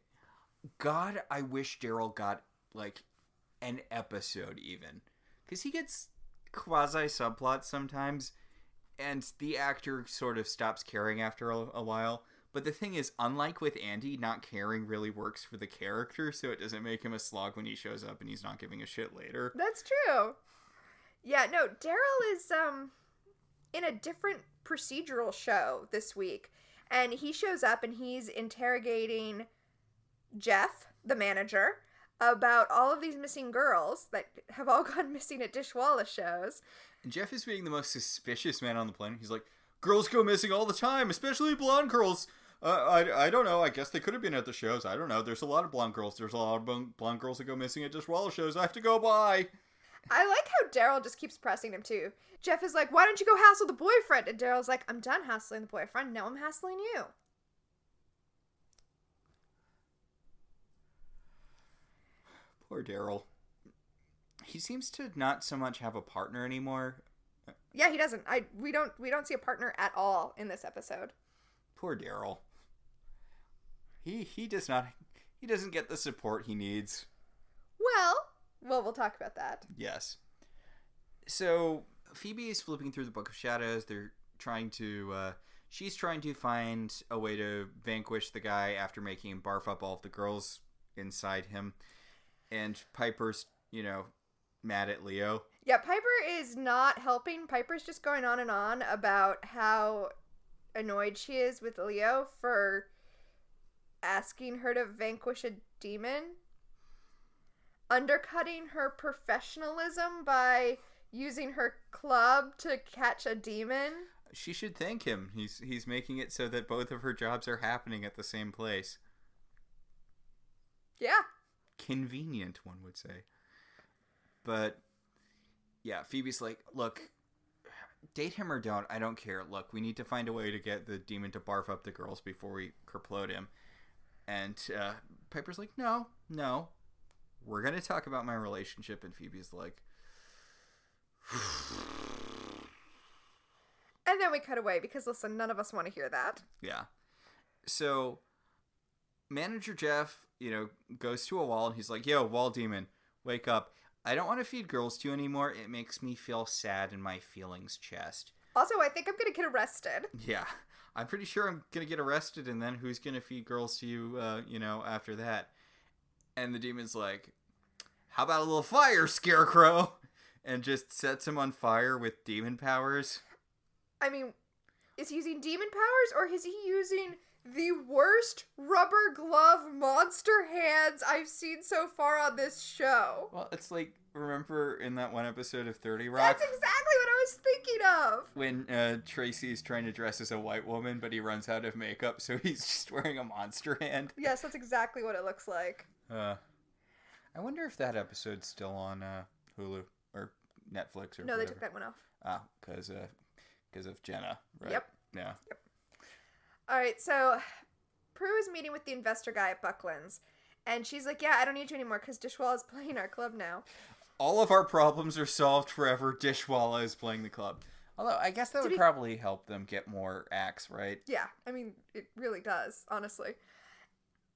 God, I wish Daryl got, like, an episode even. Because he gets quasi-subplots sometimes, and the actor sort of stops caring after a while. But the thing is, unlike with Andy, not caring really works for the character, so it doesn't make him a slog when he shows up and he's not giving a shit later. That's true. Yeah, no, Daryl is in a different procedural show this week. And he shows up and he's interrogating Jeff, the manager, about all of these missing girls that have all gone missing at Dishwalla shows. And Jeff is being the most suspicious man on the planet. He's like, girls go missing all the time, especially blonde girls. I don't know. I guess they could have been at the shows. I don't know. There's a lot of blonde girls. There's a lot of blonde girls that go missing at Dishwalla shows. I have to go by. I like how Daryl just keeps pressing him, too. Jeff is like, why don't you go hassle the boyfriend? And Daryl's like, I'm done hassling the boyfriend. Now I'm hassling you. Poor Daryl. He seems to not so much have a partner anymore. Yeah, he doesn't. We don't see a partner at all in this episode. Poor Daryl. He doesn't get the support he needs. Well, we'll talk about that. Yes. So Phoebe is flipping through the Book of Shadows. She's trying to find a way to vanquish the guy after making him barf up all of the girls inside him. And Piper's, mad at Leo. Yeah, Piper is not helping. Piper's just going on and on about how annoyed she is with Leo for asking her to vanquish a demon, undercutting her professionalism by using her club to catch a demon. She should thank him. He's making it so that both of her jobs are happening at the same place. Yeah. Convenient, one would say. But yeah, Phoebe's like, look, date him or don't, I don't care. Look, we need to find a way to get the demon to barf up the girls before we kerplode him. And Piper's like, no, we're going to talk about my relationship. And Phoebe's like... And then we cut away because, listen, none of us want to hear that. Yeah. So, Manager Jeff, goes to a wall and he's like, yo, wall demon, wake up. I don't want to feed girls to you anymore. It makes me feel sad in my feelings chest. Also, I think I'm going to get arrested. Yeah. I'm pretty sure I'm going to get arrested, and then who's going to feed girls to you, after that? And the demon's like, how about a little fire, Scarecrow? And just sets him on fire with demon powers. I mean, is he using demon powers, or is he using the worst rubber glove monster hands I've seen so far on this show? Well, it's like, remember in that one episode of 30 Rock? That's exactly what I was thinking of! When Tracy's trying to dress as a white woman, but he runs out of makeup, so he's just wearing a monster hand. Yes, that's exactly what it looks like. I wonder if that episode's still on Hulu or Netflix or No, whatever. they took that one off. Ah, because of Jenna, right? Yep. Yeah. Yep. Alright, so Prue is meeting with the investor guy at Buckland's, and she's like, yeah, I don't need you anymore because Dishwalla is playing our club now. All of our problems are solved forever. Dishwalla is playing the club. Although, I guess that would probably help them get more acts, right? Yeah, I mean, it really does, honestly.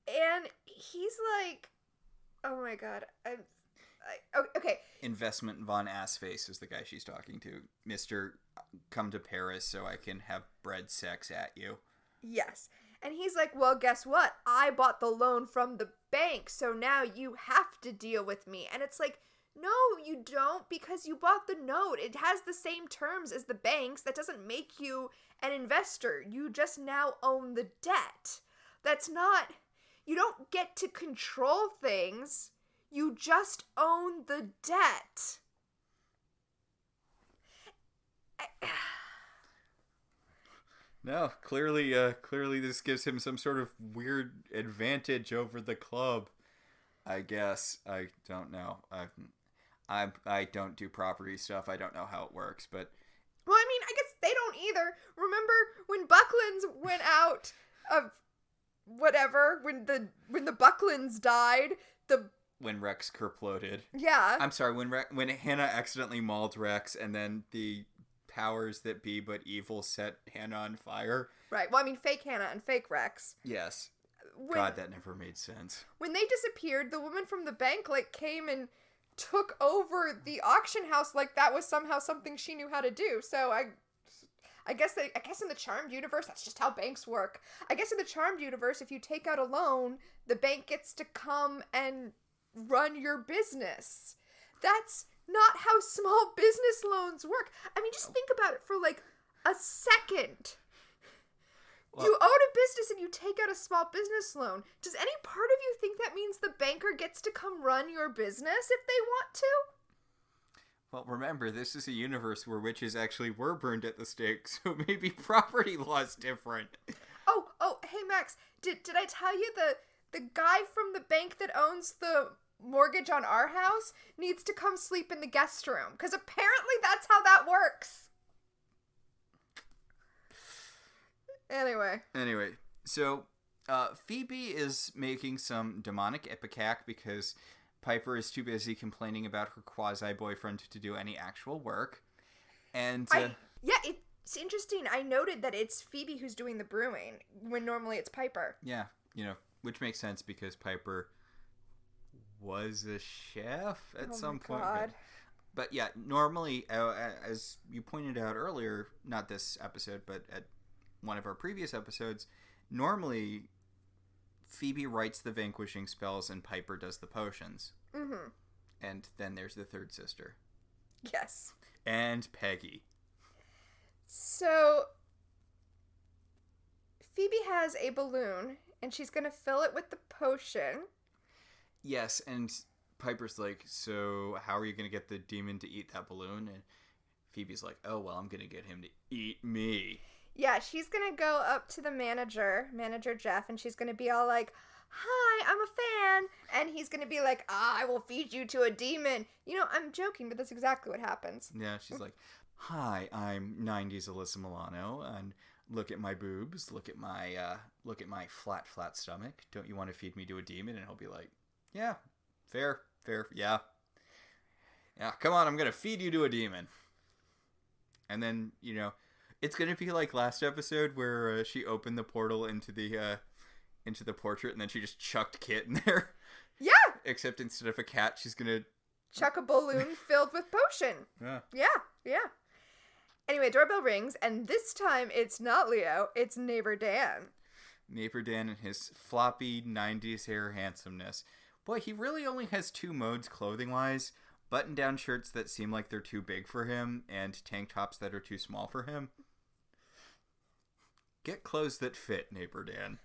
And he's like, oh my god, okay. Investment Von Assface is the guy she's talking to. Mr. Come to Paris so I can have bread sex at you. Yes. And he's like, well, guess what? I bought the loan from the bank, so now you have to deal with me. And it's like, no, you don't, because you bought the note. It has the same terms as the banks. That doesn't make you an investor. You just now own the debt. That's not... You don't get to control things. You just own the debt. No, clearly this gives him some sort of weird advantage over the club. I guess. I don't know. I don't do property stuff. I don't know how it works, but... Well, I mean, I guess they don't either. Remember when Buckland's went out of whatever, when the Bucklands died, when Rex kerploded. Yeah. I'm sorry, when Hannah accidentally mauled Rex and then the powers that be but evil set Hannah on fire. Right. Well, I mean, fake Hannah and fake Rex. Yes. God, that never made sense. When they disappeared, the woman from the bank, came and took over the auction house like that was somehow something she knew how to do. So I guess in the Charmed universe, that's just how banks work. I guess in the Charmed universe, if you take out a loan, the bank gets to come and run your business. That's not how small business loans work. I mean, just think about it for a second. Well, you own a business and you take out a small business loan. Does any part of you think that means the banker gets to come run your business if they want to? Well, remember, this is a universe where witches actually were burned at the stake, so maybe property law is different. Oh, hey Max, did I tell you the guy from the bank that owns the mortgage on our house needs to come sleep in the guest room? Because apparently that's how that works. Anyway, so Phoebe is making some demonic ipecac because Piper is too busy complaining about her quasi-boyfriend to do any actual work. And it's interesting. I noted that it's Phoebe who's doing the brewing when normally it's Piper. Yeah, which makes sense because Piper was a chef at some point. God. But yeah, normally, as you pointed out earlier, not this episode, but at one of our previous episodes, normally Phoebe writes the vanquishing spells and Piper does the potions. Mm-hmm. And then there's the third sister. Yes. And Peggy. So Phoebe has a balloon and she's going to fill it with the potion. Yes, and Piper's like, so how are you going to get the demon to eat that balloon? And Phoebe's like, oh, well, I'm going to get him to eat me. Yeah, she's going to go up to the manager Jeff, and she's going to be all like, hi, I'm a fan. And he's going to be like, I will feed you to a demon. I'm joking, but that's exactly what happens. Yeah, she's like, Hi, I'm 90s Alyssa Milano, and look at my boobs, look at my flat stomach. Don't you want to feed me to a demon? And he'll be like, yeah, fair, yeah. Yeah, come on, I'm going to feed you to a demon. And then, it's going to be like last episode where she opened the portal into the portrait, and then she just chucked Kit in there. Yeah! Except instead of a cat, she's going to chuck a balloon filled with potion. Yeah. Anyway, doorbell rings, and this time it's not Leo, it's neighbor Dan. Neighbor Dan and his floppy 90s hair handsomeness. Boy, he really only has two modes clothing-wise. Button-down shirts that seem like they're too big for him, and tank tops that are too small for him. Get clothes that fit, neighbor Dan.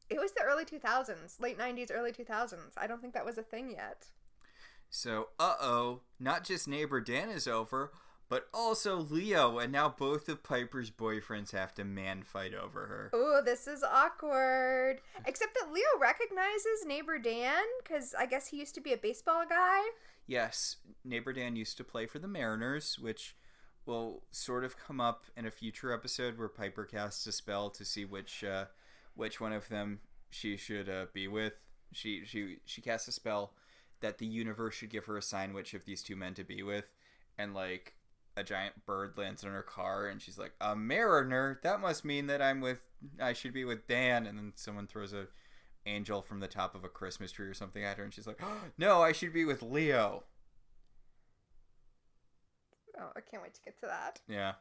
It was the early 2000s, late 90s, early 2000s. I don't think that was a thing yet. So, not just neighbor Dan is over, but also Leo, and now both of Piper's boyfriends have to man fight over her. Ooh, this is awkward. Except that Leo recognizes neighbor Dan, because I guess he used to be a baseball guy. Yes, neighbor Dan used to play for the Mariners, which will sort of come up in a future episode where Piper casts a spell to see which one of them she should be with. She casts a spell that the universe should give her a sign which of these two men to be with, and like a giant bird lands on her car, and she's like, a mariner? That must mean that I should be with Dan. And then someone throws a angel from the top of a Christmas tree or something at her, and she's like, oh, no, I should be with Leo. Oh, I can't wait to get to that. Yeah.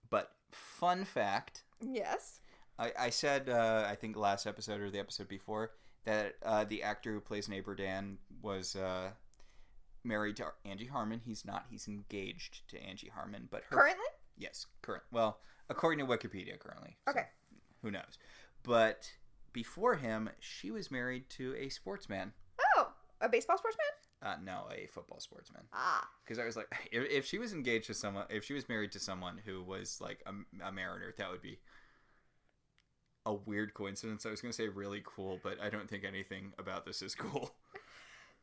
But fun fact. Yes. I said, I think last episode or the episode before, that the actor who plays neighbor Dan was married to Angie Harmon. He's not. He's engaged to Angie Harmon. But currently? Yes, current. Well, according to Wikipedia, currently. Okay. So, who knows? But before him, she was married to a sportsman. Oh, a baseball sportsman? No, a football sportsman. Ah. Because I was like, if she was engaged to someone, if she was married to someone who was like a Mariner, that would be a weird coincidence. I was going to say really cool, but I don't think anything about this is cool.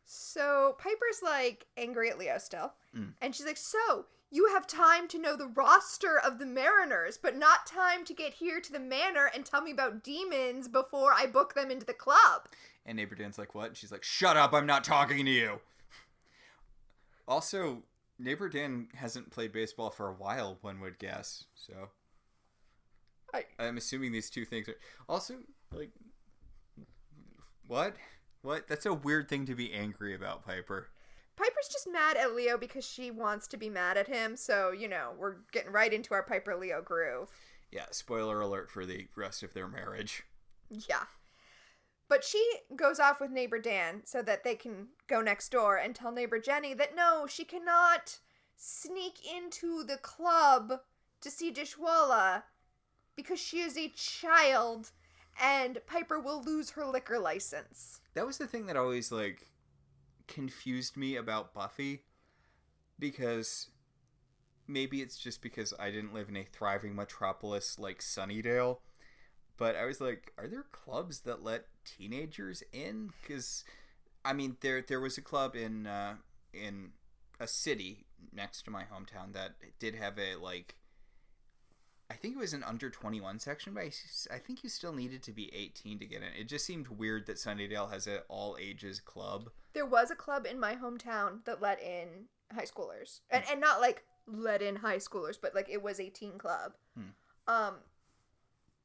So Piper's like angry at Leo still. And she's like, so you have time to know the roster of the Mariners, but not time to get here to the Manor and tell me about demons before I book them into the club. And neighbor Dan's like, what? And she's like, shut up, I'm not talking to you. Also, neighbor Dan hasn't played baseball for a while, one would guess. So I'm assuming these two things are also like, what? That's a weird thing to be angry about, Piper. Piper's just mad at Leo because she wants to be mad at him. So, we're getting right into our Piper-Leo groove. Yeah, spoiler alert for the rest of their marriage. Yeah. But she goes off with neighbor Dan so that they can go next door and tell neighbor Jenny that no, she cannot sneak into the club to see Dishwalla because she is a child and Piper will lose her liquor license. That was the thing that always, confused me about Buffy, because maybe it's just because I didn't live in a thriving metropolis like Sunnydale, but I was like, are there clubs that let teenagers in? Because, I mean, there was a club in a city next to my hometown that did have a, I think it was an under 21 section, but I think you still needed to be 18 to get in. It just seemed weird that Sunnydale has an all ages club. There was a club in my hometown that let in high schoolers. And not let in high schoolers, but it was a teen club.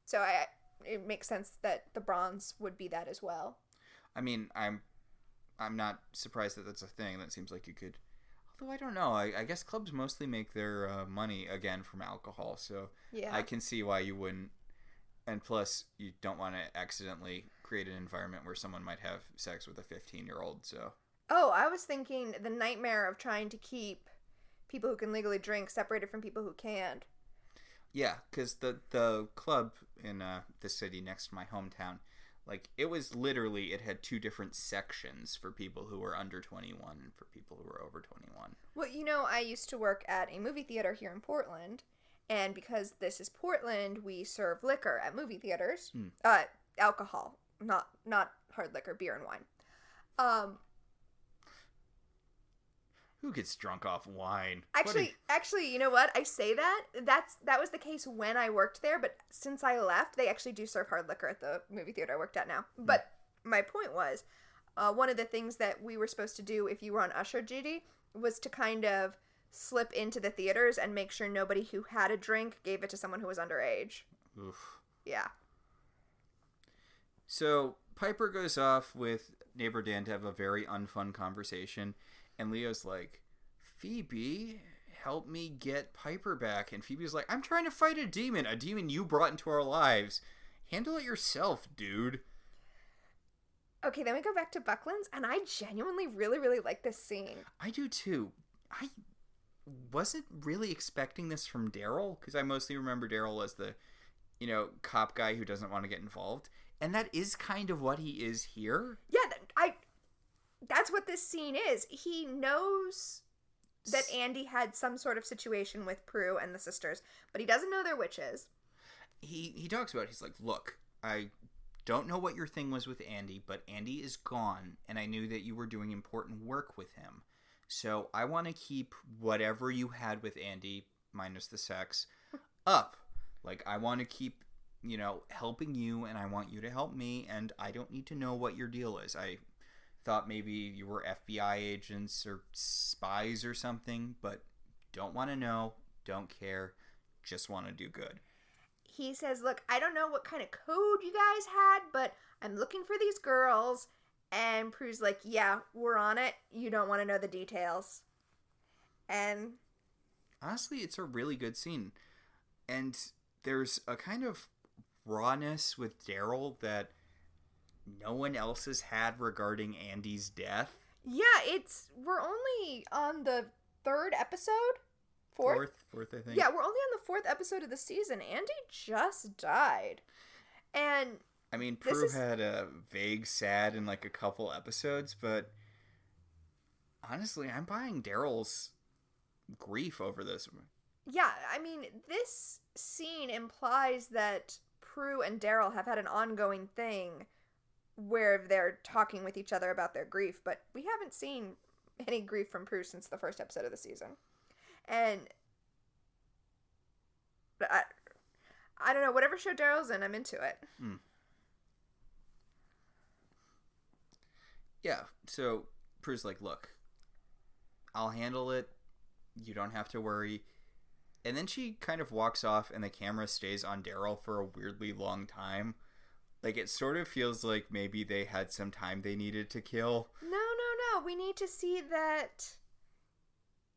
So it makes sense that the Bronze would be that as well. I mean, I'm not surprised that that's a thing. That seems like you could. Although I don't know. I guess clubs mostly make their money, again, from alcohol. So yeah. I can see why you wouldn't. And plus, you don't want to accidentally create an environment where someone might have sex with a 15-year-old. So. Oh, I was thinking the nightmare of trying to keep people who can legally drink separated from people who can't. Yeah, because the club in the city next to my hometown, it was literally, it had two different sections for people who were under 21 and for people who were over 21. Well, I used to work at a movie theater here in Portland, and because this is Portland, we serve liquor at movie theaters. Alcohol, not hard liquor, beer and wine. Who gets drunk off wine? Actually, you know what? I say that. That was the case when I worked there, but since I left, they actually do serve hard liquor at the movie theater I worked at now. But my point was, one of the things that we were supposed to do if you were on usher duty was to kind of slip into the theaters and make sure nobody who had a drink gave it to someone who was underage. Oof. Yeah. So Piper goes off with neighbor Dan to have a very unfun conversation, and Leo's like, Phoebe, help me get Piper back. And Phoebe's like, I'm trying to fight a demon you brought into our lives. Handle it yourself, dude. Okay, then we go back to Buckland's, and I genuinely really, really like this scene. I do too. I wasn't really expecting this from Daryl, because I mostly remember Daryl as the, cop guy who doesn't want to get involved. And that is kind of what he is here. Yeah, that's what this scene is. He knows that Andy had some sort of situation with Prue and the sisters, but he doesn't know they're witches. He talks about it. He's like, look, I don't know what your thing was with Andy, but Andy is gone, and I knew that you were doing important work with him. So I want to keep whatever you had with Andy, minus the sex, up. Like, I want to keep, helping you, and I want you to help me, and I don't need to know what your deal is. I thought maybe you were FBI agents or spies or something, but don't want to know, don't care, just want to do good. He says, look, I don't know what kind of code you guys had, but I'm looking for these girls. And Prue's like, yeah, we're on it. You don't want to know the details. And honestly, it's a really good scene. And there's a kind of rawness with Daryl that no one else has had regarding Andy's death. Yeah, we're only on the third episode? Fourth, I think. Yeah, we're only on the fourth episode of the season. Andy just died. And I mean, Prue had a vague sad in like a couple episodes, but honestly, I'm buying Daryl's grief over this. Yeah, I mean, this scene implies that Prue and Daryl have had an ongoing thing where they're talking with each other about their grief, but we haven't seen any grief from Prue since the first episode of the season. And I don't know, whatever show Daryl's in, I'm into it. Yeah, so Prue's like, look, I'll handle it. You don't have to worry. And then she kind of walks off and the camera stays on Daryl for a weirdly long time. Like, it sort of feels like maybe they had some time they needed to kill. No. We need to see that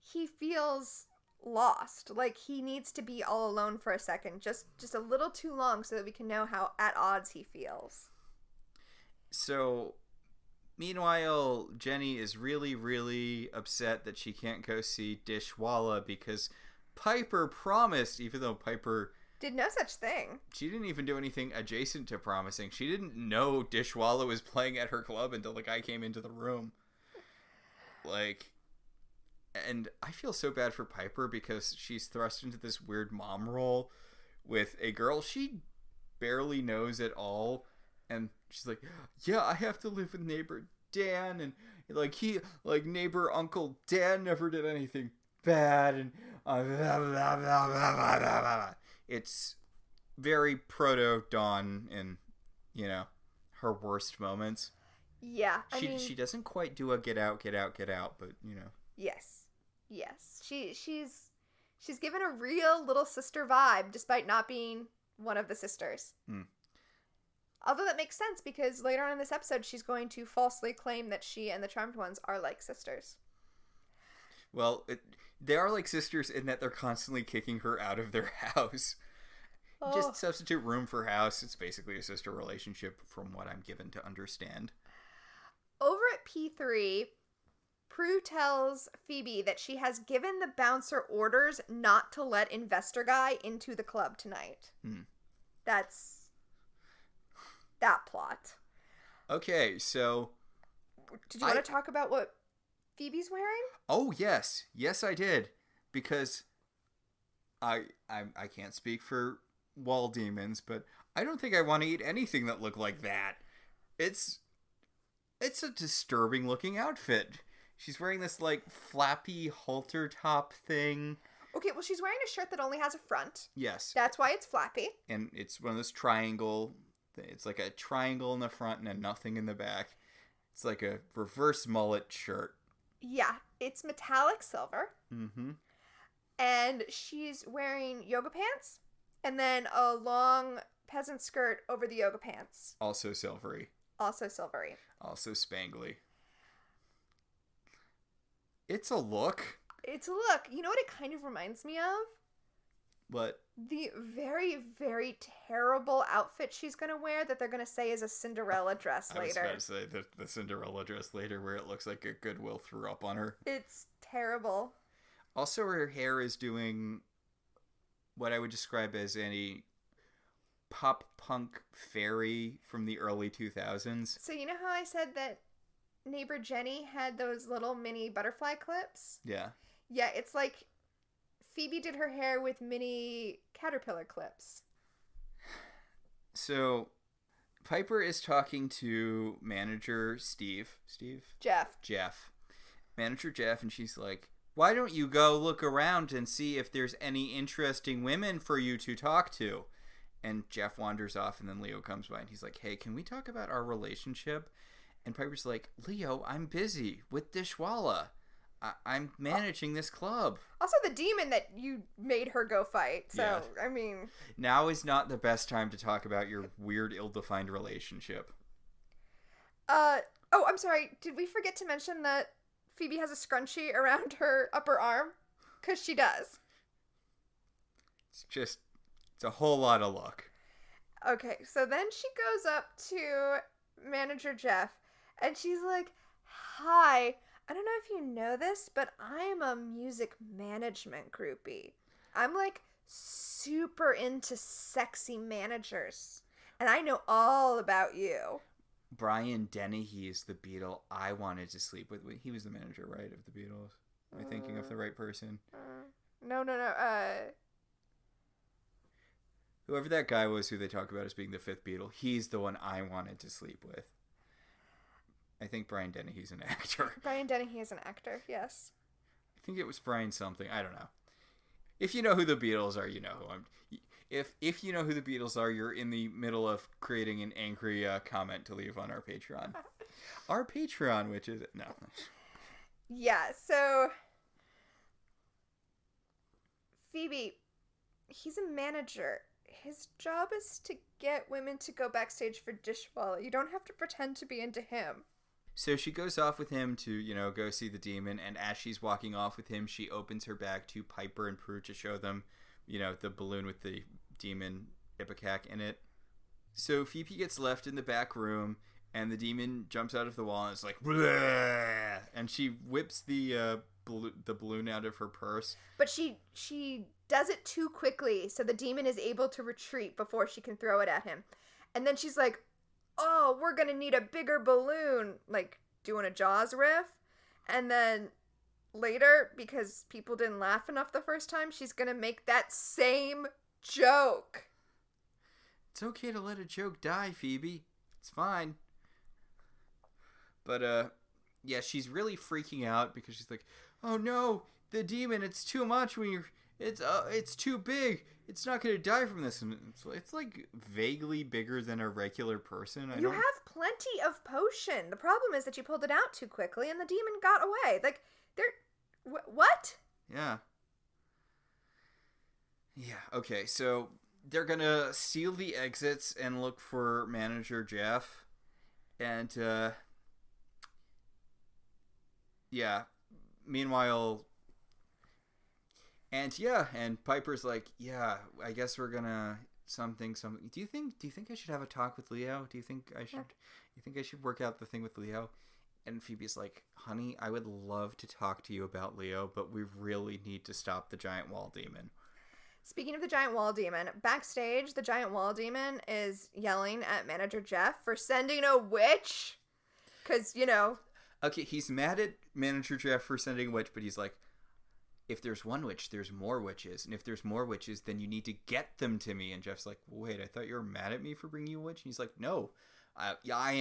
he feels lost. Like, he needs to be all alone for a second. Just a little too long so that we can know how at odds he feels. So, meanwhile, Jenny is really, really upset that she can't go see Dishwalla because Piper promised, even though Piper did no such thing. She didn't even do anything adjacent to promising. She didn't know Dishwalla was playing at her club until the guy came into the room. Like, and I feel so bad for Piper because she's thrust into this weird mom role with a girl she barely knows at all. And she's like, yeah, I have to live with neighbor Dan. And neighbor Uncle Dan never did anything bad. And it's very proto Dawn in, her worst moments. Yeah, she doesn't quite do a get out, but Yes. She's given a real little sister vibe, despite not being one of the sisters. Although that makes sense because later on in this episode, she's going to falsely claim that she and the Charmed Ones are like sisters. Well, they are like sisters in that they're constantly kicking her out of their house. Oh. Just substitute room for house. It's basically a sister relationship from what I'm given to understand. Over at P3, Prue tells Phoebe that she has given the bouncer orders not to let Investor Guy into the club tonight. That's that plot. Okay, so did you want to talk about what Phoebe's wearing? Oh, yes. Yes, I did. Because I can't speak for wall demons, but I don't think I want to eat anything that looked like that. It's a disturbing looking outfit. She's wearing this, like, flappy halter top thing. Okay, well, she's wearing a shirt that only has a front. Yes. That's why it's flappy. And it's one of those triangle... It's like a triangle in the front and a nothing in the back. It's like a reverse mullet shirt. Yeah, it's metallic silver. Mm-hmm. And she's wearing yoga pants and then a long peasant skirt over the yoga pants. Also silvery. Also silvery. Also spangly. It's a look. It's a look. You know what it kind of reminds me of? What? The very, very terrible outfit she's going to wear that they're going to say is a Cinderella dress later. I was about to say the Cinderella dress later where it looks like a Goodwill threw up on her. It's terrible. Also, her hair is doing what I would describe as any pop punk fairy from the early 2000s. So you know how I said that neighbor Jenny had those little mini butterfly clips? Yeah. Yeah, it's like Phoebe did her hair with mini caterpillar clips. So Piper is talking to manager Steve. Jeff. Manager Jeff, and she's like, why don't you go look around and see if there's any interesting women for you to talk to? And Jeff wanders off, and then Leo comes by, and he's like, hey, can we talk about our relationship? And Piper's like, Leo, I'm busy with Dishwalla. I'm managing this club. Also, the demon that you made her go fight. So, yeah. I mean... Now is not the best time to talk about your weird, ill-defined relationship. Oh, I'm sorry. Did we forget to mention that Phoebe has a scrunchie around her upper arm? Because she does. It's a whole lot of luck. Okay, so then she goes up to manager Jeff, and she's like, hi, I don't know if you know this, but I'm a music management groupie. I'm like super into sexy managers, and I know all about you. Brian Dennehy is the Beatle I wanted to sleep with. He was the manager, right, of the Beatles? Am I thinking of the right person? No. Whoever that guy was who they talk about as being the fifth Beatle, he's the one I wanted to sleep with. I think Brian Dennehy's an actor. Brian Dennehy is an actor, yes. I think it was Brian something. I don't know. If you know who the Beatles are, you know who I'm... If you know who the Beatles are, you're in the middle of creating an angry comment to leave on our Patreon. Our Patreon, which is... No. Yeah, so... Phoebe, he's a manager. His job is to get women to go backstage for Dishwalla. You don't have to pretend to be into him. So she goes off with him to, go see the demon, and as she's walking off with him, she opens her bag to Piper and Prue to show them, the balloon with the demon Ipecac in it. So Phoebe gets left in the back room, and the demon jumps out of the wall, and it's like, bleh! And she whips the balloon out of her purse. But she does it too quickly, so the demon is able to retreat before she can throw it at him. And then she's like, oh, we're gonna need a bigger balloon, like doing a Jaws riff. And then later, because people didn't laugh enough the first time, she's gonna make that same joke. It's okay to let a joke die, Phoebe. It's fine. But, yeah, she's really freaking out because she's like, oh no, the demon, it's too much when you're... It's too big. It's not going to die from this. And it's like vaguely bigger than a regular person. You have plenty of potion. The problem is that you pulled it out too quickly and the demon got away. Like, what? Yeah. Yeah, okay. So they're going to seal the exits and look for manager Jeff. And, yeah. Meanwhile... And Piper's like, yeah, I guess we're gonna something. Do you think I should have a talk with Leo? Do you think I should work out the thing with Leo? And Phoebe's like, honey, I would love to talk to you about Leo, but we really need to stop the giant wall demon. Speaking of the giant wall demon, backstage, the giant wall demon is yelling at manager Jeff for sending a witch. Because, Okay, he's mad at manager Jeff for sending a witch, but he's like, if there's one witch, there's more witches. And if there's more witches, then you need to get them to me. And Jeff's like, wait, I thought you were mad at me for bringing you a witch? And he's like, no, yeah, I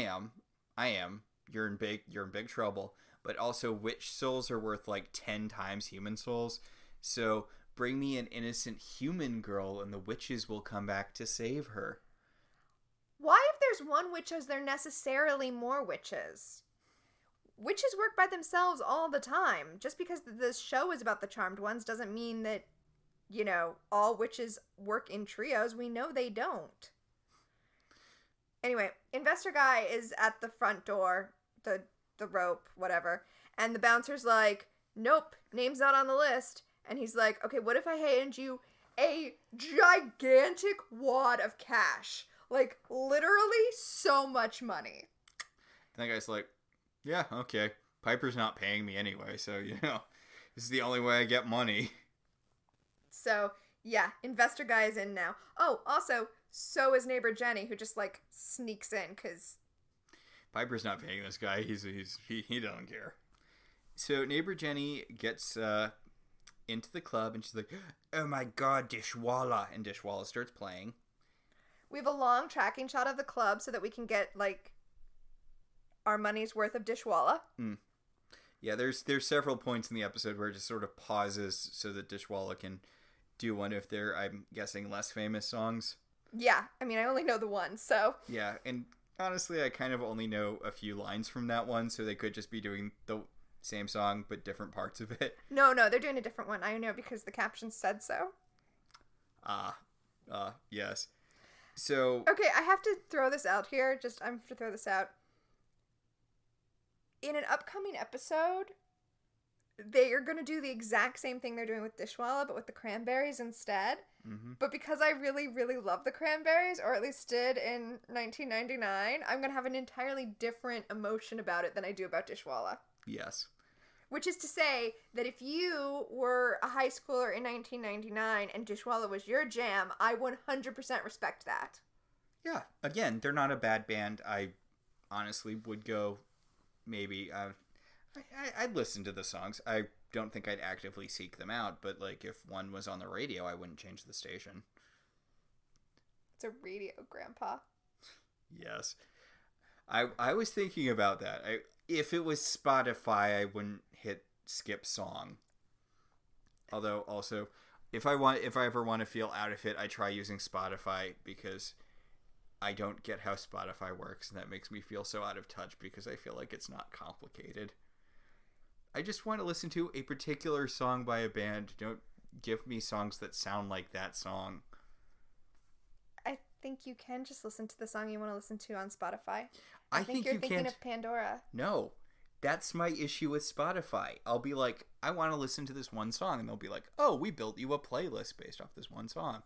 am. You're in big trouble. but also witch souls are worth like 10 times human souls. So bring me an innocent human girl and the witches will come back to save her. Why, if there's one witch, is there necessarily more witches? Witches work by themselves all the time. Just because this show is about the charmed ones doesn't mean that, you know, all witches work in trios. We know they don't. Anyway, investor guy is at the front door, the rope, whatever, and the bouncer's like, nope, name's not on the list. And he's like, okay, what if I hand you a gigantic wad of cash? Like, literally so much money. And that guy's like, yeah, okay. Piper's not paying me anyway, so, you know, this is the only way I get money. So, yeah, investor guy is in now. Oh, also, so is neighbor Jenny, who just, like, sneaks in, because... Piper's not paying this guy. He doesn't care. So neighbor Jenny gets into the club, and she's like, oh my god, Dishwalla. And Dishwalla starts playing. We have a long tracking shot of the club so that we can get, like, our money's worth of Dishwalla. Yeah, there's several points in the episode where it just sort of pauses so that Dishwalla can do one of their, I'm guessing, less famous songs. Yeah, I mean, I only know the one, so... Yeah, and honestly, I kind of only know a few lines from that one, so they could just be doing the same song, but different parts of it. No, they're doing a different one. I know because the caption said so. Yes. So... Okay, I have to throw this out here. I have to throw this out. In an upcoming episode, they are going to do the exact same thing they're doing with Dishwalla, but with the cranberries instead. Mm-hmm. But because I really, really love the cranberries, or at least did in 1999, I'm going to have an entirely different emotion about it than I do about Dishwalla. Yes. Which is to say that if you were a high schooler in 1999 and Dishwalla was your jam, I 100% respect that. Yeah. Again, they're not a bad band. I honestly would go, maybe, I'd listen to the songs. I don't think I'd actively seek them out, but like if one was on the radio, I wouldn't change the station. It's a radio, Grandpa. Yes. I was thinking about that. If it was Spotify, I wouldn't hit skip song. Although also, if I ever want to feel out of it, I try using Spotify because I don't get how Spotify works, and that makes me feel so out of touch because I feel like it's not complicated. I just want to listen to a particular song by a band. Don't give me songs that sound like that song. I think you can just listen to the song you want to listen to on Spotify. I think you're you thinking can't... of Pandora. No, that's my issue with Spotify. I'll be like, I want to listen to this one song, and they'll be like, oh, we built you a playlist based off this one song.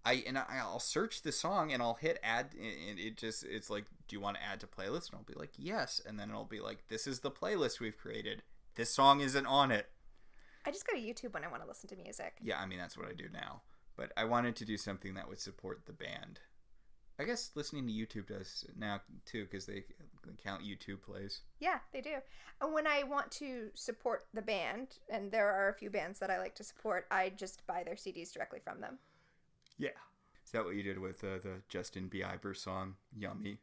I'll search the song and I'll hit add, and it's like, do you want to add to playlist? And I'll be like, yes. And then it'll be like, this is the playlist we've created. This song isn't on it. I just go to YouTube when I want to listen to music. Yeah, I mean, that's what I do now. But I wanted to do something that would support the band. I guess listening to YouTube does now, too, because they count YouTube plays. Yeah, they do. And when I want to support the band, and there are a few bands that I like to support, I just buy their CDs directly from them. Yeah. Is that what you did with the Justin Bieber song, Yummy?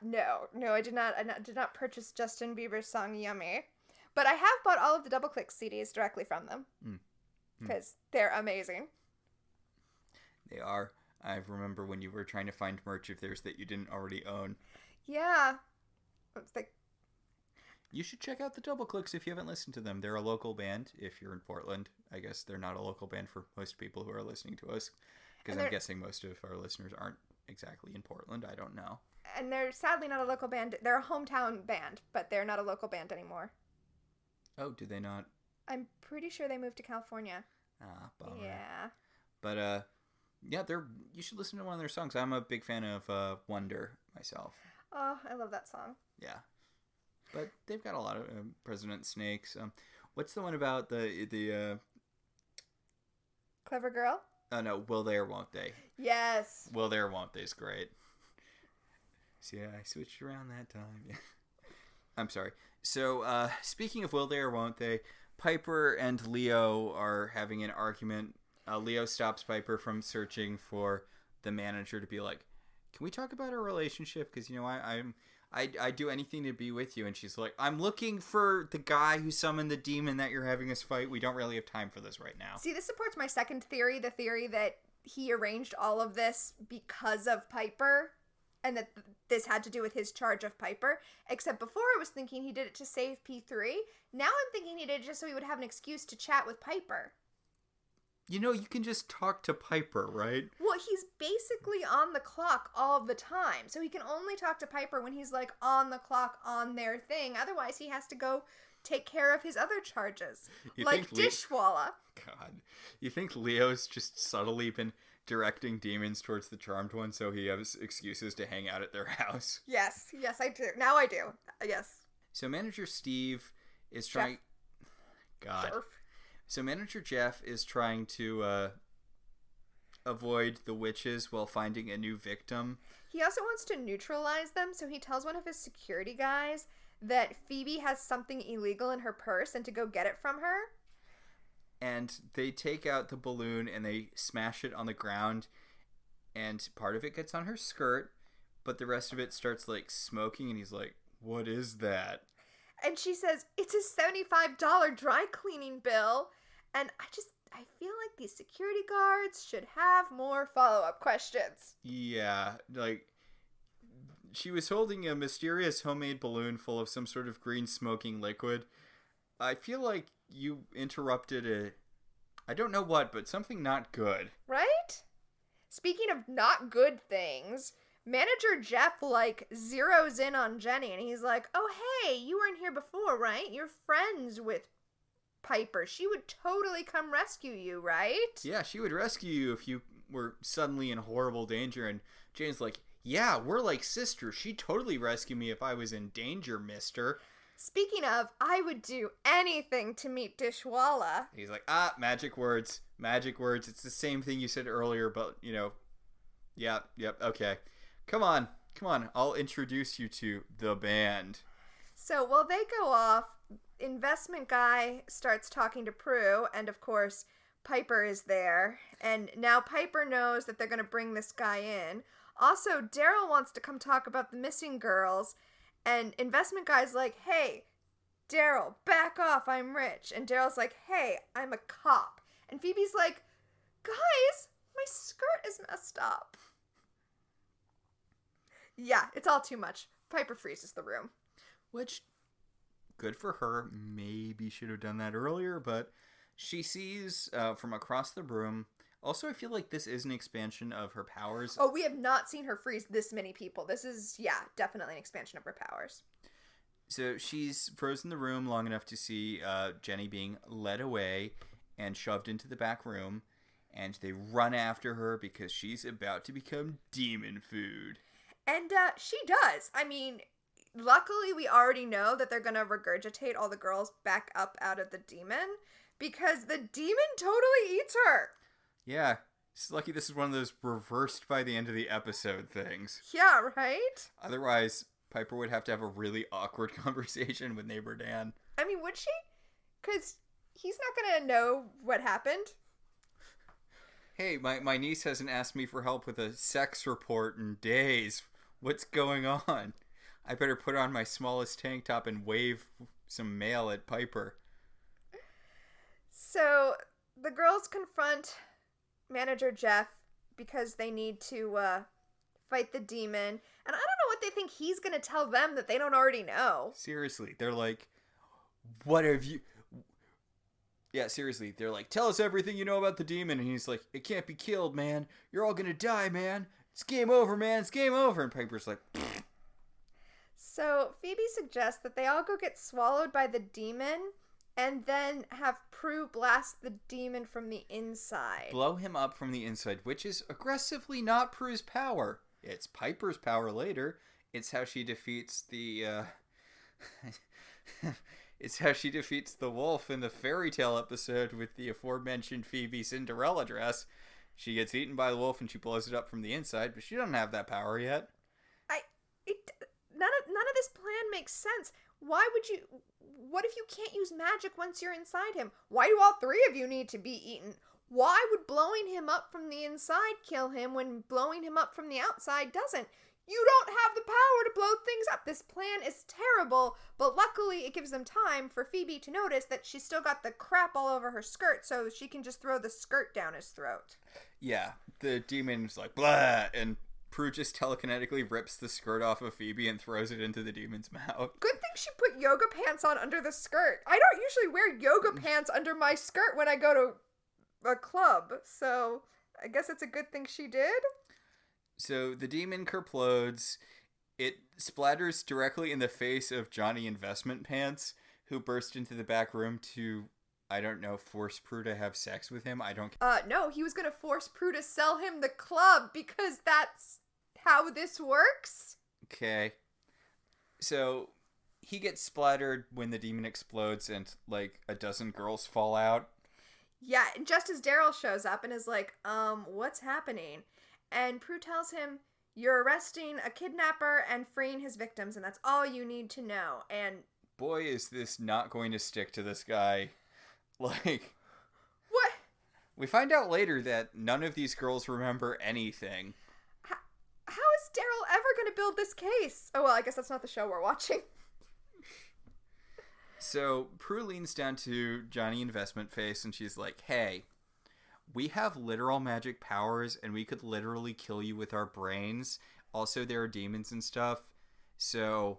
No, I did not. I did not purchase Justin Bieber's song "Yummy," but I have bought all of the Double Click CDs directly from them because they're amazing. They are. I remember when you were trying to find merch of theirs that you didn't already own. Yeah, it's like you should check out the Double Clicks if you haven't listened to them. They're a local band. If you're in Portland, I guess they're not a local band for most people who are listening to us, because I'm guessing most of our listeners aren't exactly in Portland. I don't know. And they're sadly not a local band. They're a hometown band, but they're not a local band anymore. Oh, do they not? I'm pretty sure they moved to California. Ah, bummer. Yeah. But, yeah, you should listen to one of their songs. I'm a big fan of Wonder myself. Oh, I love that song. Yeah. But they've got a lot of President Snakes. What's the one about the Clever Girl? Oh, no, Will They or Won't They? Yes. Will They or Won't They is great. See, I switched around that time. I'm sorry. So, speaking of Will They or Won't They, Piper and Leo are having an argument. Leo stops Piper from searching for the manager to be like, can we talk about our relationship? Because, you know, I'd do anything to be with you. And she's like, I'm looking for the guy who summoned the demon that you're having us fight. We don't really have time for this right now. See, this supports my second theory, the theory that he arranged all of this because of Piper, and that this had to do with his charge of Piper. Except before I was thinking he did it to save P3. Now I'm thinking he did it just so he would have an excuse to chat with Piper. You know, you can just talk to Piper, right? Well, he's basically on the clock all the time. So he can only talk to Piper when he's, like, on the clock on their thing. Otherwise, he has to go take care of his other charges. Like Dishwalla. God. You think Leo's just subtly been directing demons towards the Charmed One so he has excuses to hang out at their house? Yes, I do. Now I do. Yes. So Manager Steve is trying... God. Surf. So Manager Jeff is trying to avoid the witches while finding a new victim. He also wants to neutralize them, so he tells one of his security guys that Phoebe has something illegal in her purse and to go get it from her. And they take out the balloon and they smash it on the ground, and part of it gets on her skirt, but the rest of it starts, like, smoking, and he's like, what is that? And she says, it's a $75 dry cleaning bill. And I feel like these security guards should have more follow-up questions. Yeah, like, she was holding a mysterious homemade balloon full of some sort of green smoking liquid. I feel like you interrupted I don't know what, but something not good. Right? Speaking of not good things, Manager Jeff, like, zeroes in on Jenny, and he's like, oh, hey, you weren't here before, right? You're friends with Piper. She would totally come rescue you, right? Yeah, she would rescue you if you were suddenly in horrible danger. And Jane's like, yeah, we're like sisters. She'd totally rescue me if I was in danger, mister. Speaking of, I would do anything to meet Dishwalla. He's like, magic words. Magic words. It's the same thing you said earlier, but, you know, yep, okay. Come on, I'll introduce you to the band. So while they go off, investment guy starts talking to Prue, and of course, Piper is there. And now Piper knows that they're going to bring this guy in. Also, Daryl wants to come talk about the missing girls, and investment guy's like, hey, Daryl, back off, I'm rich. And Daryl's like, hey, I'm a cop. And Phoebe's like, guys, my skirt is messed up. Yeah, it's all too much. Piper freezes the room. Which, good for her. Maybe should have done that earlier, but she sees from across the room. Also, I feel like this is an expansion of her powers. Oh, we have not seen her freeze this many people. This is, yeah, definitely an expansion of her powers. So she's frozen the room long enough to see Jenny being led away and shoved into the back room. And they run after her because she's about to become demon food. And she does. I mean, luckily we already know that they're going to regurgitate all the girls back up out of the demon because the demon totally eats her. Yeah. It's lucky this is one of those reversed by the end of the episode things. Yeah, right? Otherwise, Piper would have to have a really awkward conversation with neighbor Dan. I mean, would she? Because he's not going to know what happened. Hey, my niece hasn't asked me for help with a sex report in days. What's going on? I better put on my smallest tank top and wave some mail at Piper. So, the girls confront Manager Jeff because they need to fight the demon. And I don't know what they think he's going to tell them that they don't already know. Seriously, they're like, what have you... Yeah, seriously, they're like, tell us everything you know about the demon. And he's like, it can't be killed, man. You're all gonna die, man. It's game over, man. It's game over. And Piper's like, pfft. So Phoebe suggests that they all go get swallowed by the demon and then have Prue blast the demon from the inside. Blow him up from the inside, which is aggressively not Prue's power. It's Piper's power later. It's how she defeats the, It's how she defeats the wolf in the fairy tale episode with the aforementioned Phoebe Cinderella dress. She gets eaten by the wolf and she blows it up from the inside, but she doesn't have that power yet. None of this plan makes sense. Why would you... What if you can't use magic once you're inside him? Why do all three of you need to be eaten? Why would blowing him up from the inside kill him when blowing him up from the outside doesn't? You don't have the power to blow things up. This plan is terrible, but luckily it gives them time for Phoebe to notice that she's still got the crap all over her skirt, so she can just throw the skirt down his throat. Yeah, the demon's like, blah, and Prue just telekinetically rips the skirt off of Phoebe and throws it into the demon's mouth. Good thing she put yoga pants on under the skirt. I don't usually wear yoga pants under my skirt when I go to a club, so I guess it's a good thing she did. So the demon kerplodes. It splatters directly in the face of Johnny Investment Pants, who burst into the back room to, I don't know, force Prue to have sex with him. No, he was gonna force Prue to sell him the club because that's how this works. Okay. So he gets splattered when the demon explodes and, like, a dozen girls fall out. Yeah, just as Daryl shows up and is like, what's happening? And Prue tells him, you're arresting a kidnapper and freeing his victims, and that's all you need to know. And boy, is this not going to stick to this guy. Like, what? We find out later that none of these girls remember anything. How is Daryl ever going to build this case? Oh, well, I guess that's not the show we're watching. So Prue leans down to Johnny Investment Face and she's like, hey, we have literal magic powers and we could literally kill you with our brains. Also, there are demons and stuff. So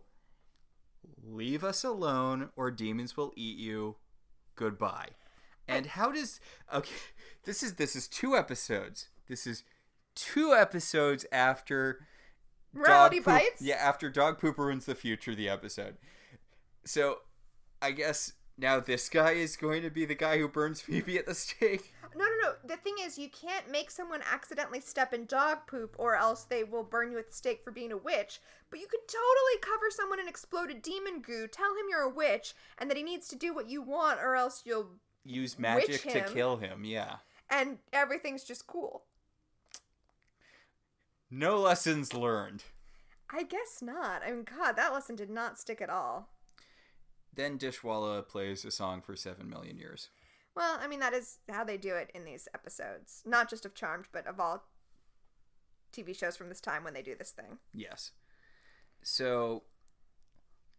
leave us alone or demons will eat you. Goodbye. And how does... Okay, this is 2 episodes. This is 2 episodes after... Morality Bites? Yeah, after Dog Poop Ruins the Future, the episode. So, I guess now this guy is going to be the guy who burns Phoebe at the stake? No. The thing is, you can't make someone accidentally step in dog poop or else they will burn you at the stake for being a witch. But you could totally cover someone in exploded demon goo, tell him you're a witch, and that he needs to do what you want or else you'll use magic to kill him, yeah. And everything's just cool. No lessons learned. I guess not. I mean, God, that lesson did not stick at all. Then Dishwalla plays a song for 7 million years. Well, I mean, that is how they do it in these episodes. Not just of Charmed, but of all TV shows from this time when they do this thing. Yes. So,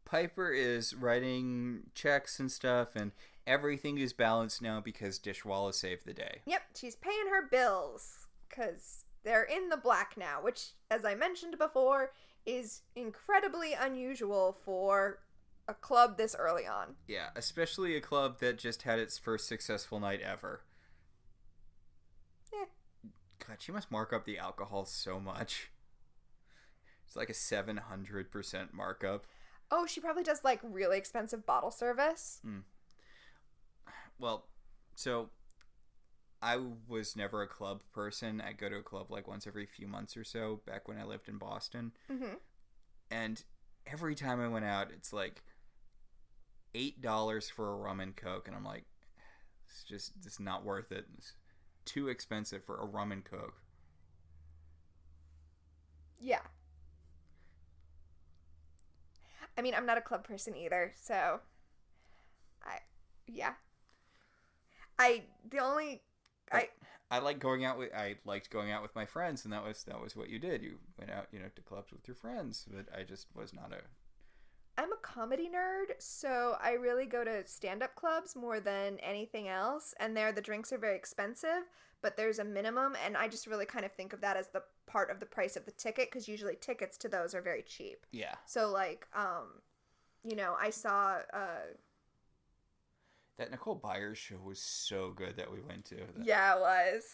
Piper is writing checks and stuff, and everything is balanced now because Dishwalla saved the day. Yep, she's paying her bills, because they're in the black now, which, as I mentioned before, is incredibly unusual for a club this early on. Yeah, especially a club that just had its first successful night ever. Yeah. God, she must mark up the alcohol so much. It's like a 700% markup. Oh, she probably does, like, really expensive bottle service. Well, so I was never a club person. I go to a club like once every few months or so back when I lived in Boston. Mm-hmm. And every time I went out, it's like $8 for a rum and coke, and I'm like, it's not worth it. It's too expensive for a rum and coke. Yeah. I mean, I'm not a club person either, so I liked going out with my friends, and that was what you did. You went out, to clubs with your friends, but I just was not I'm a comedy nerd, so I really go to stand-up clubs more than anything else, and there the drinks are very expensive, but there's a minimum, and I just really kind of think of that as the part of the price of the ticket, because usually tickets to those are very cheap. Yeah. So, like, I saw... That Nicole Byers show was so good that we went to. Yeah, it was.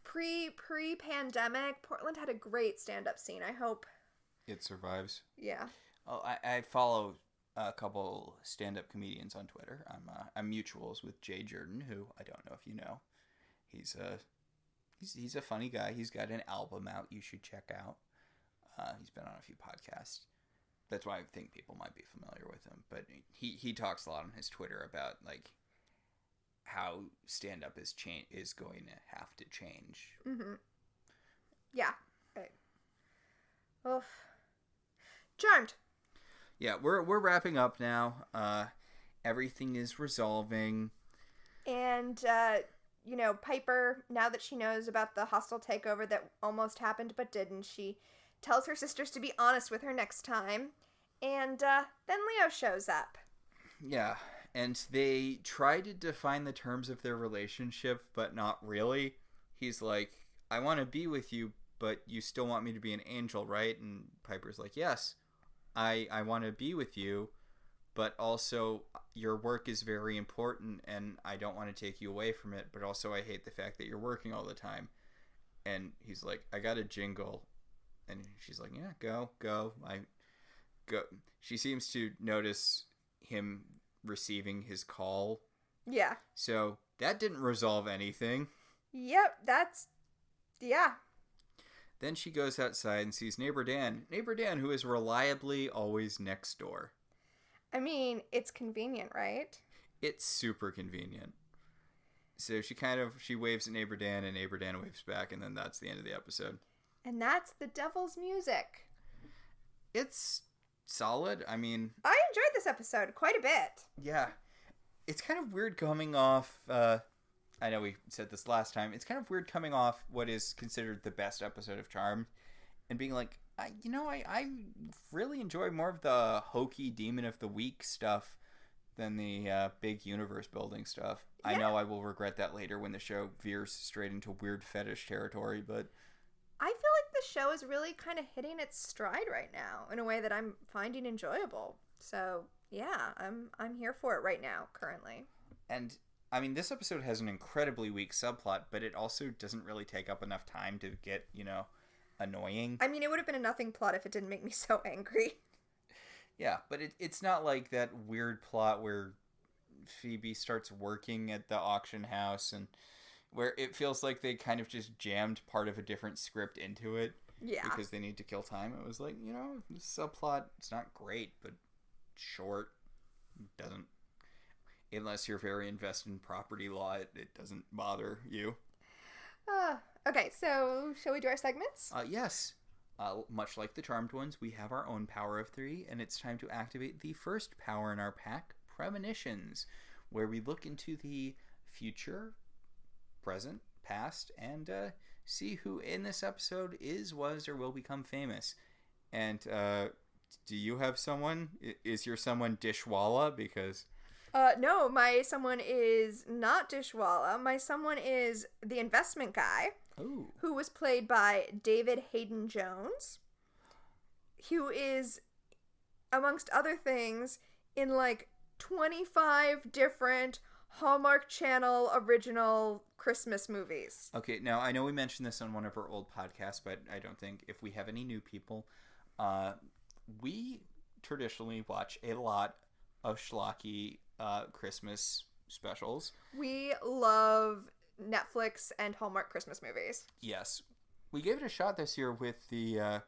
Pre-pandemic, Portland had a great stand-up scene. I hope it survives. Yeah. Oh, I follow a couple stand-up comedians on Twitter. I'm mutuals with Jay Jordan, who I don't know if you know. He's a funny guy. He's got an album out you should check out. He's been on a few podcasts. That's why I think people might be familiar with him. But he talks a lot on his Twitter about like how stand-up is going to have to change. Mm-hmm. Yeah. Right. Oof. Charmed. Yeah, we're wrapping up now. Everything is resolving. And, Piper, now that she knows about the hostile takeover that almost happened but didn't, she tells her sisters to be honest with her next time. And then Leo shows up. Yeah, and they try to define the terms of their relationship, but not really. He's like, I want to be with you, but you still want me to be an angel, right? And Piper's like, yes, I want to be with you, but also your work is very important, and I don't want to take you away from it, but also I hate the fact that you're working all the time. And he's like, I got a jingle. And she's like, yeah, go. Go. She seems to notice him receiving his call. Yeah. So that didn't resolve anything. Yep, yeah. Then she goes outside and sees Neighbor Dan. Neighbor Dan, who is reliably always next door. I mean, it's convenient, right? It's super convenient. So she waves at Neighbor Dan, and Neighbor Dan waves back, and then that's the end of the episode. And that's the devil's music. It's solid. I mean, I enjoyed this episode quite a bit. Yeah. It's kind of weird coming off, I know we said this last time, it's kind of weird coming off what is considered the best episode of Charmed and being like, I really enjoy more of the hokey Demon of the Week stuff than the big universe building stuff. Yeah. I know I will regret that later when the show veers straight into weird fetish territory, but I feel like the show is really kind of hitting its stride right now in a way that I'm finding enjoyable. So, yeah, I'm here for it right now, currently. And, I mean, this episode has an incredibly weak subplot, but it also doesn't really take up enough time to get, annoying. I mean, it would have been a nothing plot if it didn't make me so angry. Yeah, but it's not like that weird plot where Phoebe starts working at the auction house and where it feels like they kind of just jammed part of a different script into it. Yeah. Because they need to kill time. It was like, this subplot, it's not great, but short. It doesn't, unless you're very invested in property law, it doesn't bother you. Okay, so shall we do our segments? Yes. Much like the Charmed ones, we have our own power of 3, and it's time to activate the first power in our pack, Premonitions, where we look into the future, present, past, and see who in this episode is, was, or will become famous. And do you have someone? Is your someone Dishwalla? Because no, my someone is not Dishwalla. My someone is the investment guy. Ooh. Who was played by David Hayden Jones, who is, amongst other things, in like 25 different Hallmark Channel original Christmas movies. Okay, now I know we mentioned this on one of our old podcasts, but I don't think if we have any new people, we traditionally watch a lot of schlocky Christmas specials. We love Netflix and Hallmark Christmas movies. Yes. We gave it a shot this year with the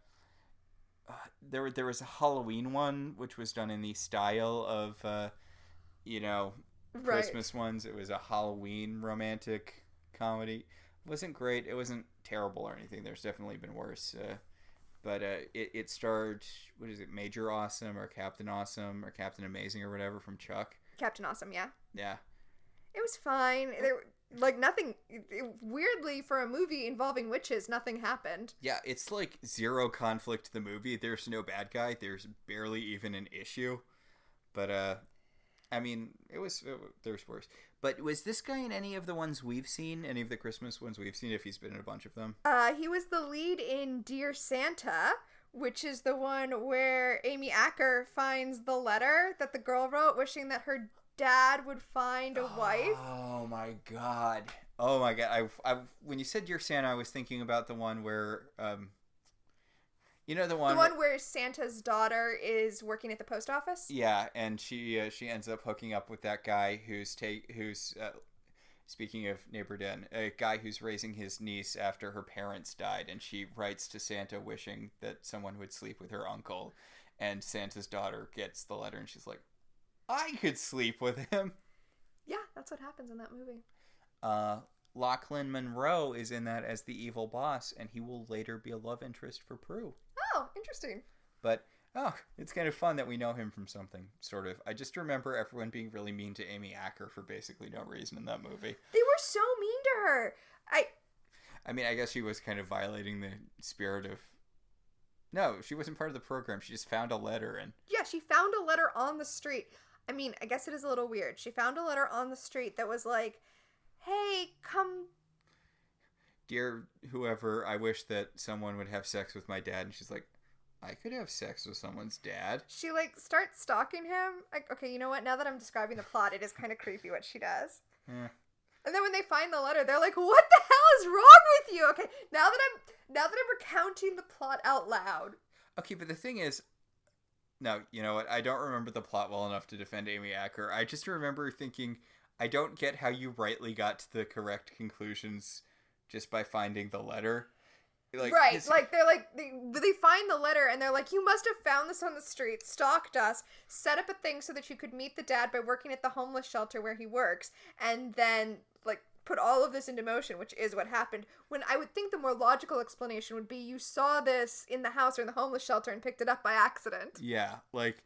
there was a Halloween one which was done in the style of Christmas ones. It was a Halloween romantic comedy. It wasn't great. It wasn't terrible or anything. There's definitely been worse. But it starred, what is it, Major Awesome or Captain Awesome or Captain Amazing or whatever from Chuck. Captain Awesome, yeah. Yeah. It was fine. Nothing, weirdly, for a movie involving witches, nothing happened. Yeah, it's like zero conflict to the movie. There's no bad guy. There's barely even an issue. But, I mean, there's worse. But was this guy in any of the ones we've seen? Any of the Christmas ones we've seen, if he's been in a bunch of them? He was the lead in Dear Santa, which is the one where Amy Acker finds the letter that the girl wrote wishing that her dad would find a wife. Oh my god. I when you said Dear Santa, I was thinking about the one where the one where Santa's daughter is working at the post office. Yeah, and she ends up hooking up with that guy who's speaking of Neighbor Dan, a guy who's raising his niece after her parents died, and she writes to Santa wishing that someone would sleep with her uncle, and Santa's daughter gets the letter and she's like, I could sleep with him. Yeah, that's what happens in that movie. Lachlan Monroe is in that as the evil boss, and he will later be a love interest for Prue. Oh, interesting. But, it's kind of fun that we know him from something, sort of. I just remember everyone being really mean to Amy Acker for basically no reason in that movie. They were so mean to her. I mean, I guess she was kind of violating the spirit of No, she wasn't part of the program. She just found a letter and... Yeah, she found a letter on the street. I mean, I guess it is a little weird. She found a letter on the street that was like, hey, come... Dear whoever, I wish that someone would have sex with my dad. And she's like, I could have sex with someone's dad. She, like, starts stalking him. Like, okay, you know what? Now that I'm describing the plot, it is kind of creepy what she does. Eh. And then when they find the letter, they're like, what the hell is wrong with you? Okay, now that I'm recounting the plot out loud. Okay, but the thing is... No, you know what? I don't remember the plot well enough to defend Amy Acker. I just remember thinking, I don't get how you rightly got to the correct conclusions just by finding the letter. Like, right, like, they're like, they find the letter and they're like, you must have found this on the street, stalked us, set up a thing so that you could meet the dad by working at the homeless shelter where he works, and then, like, put all of this into motion, which is what happened. When I would think the more logical explanation would be you saw this in the house or in the homeless shelter and picked it up by accident. Yeah, like,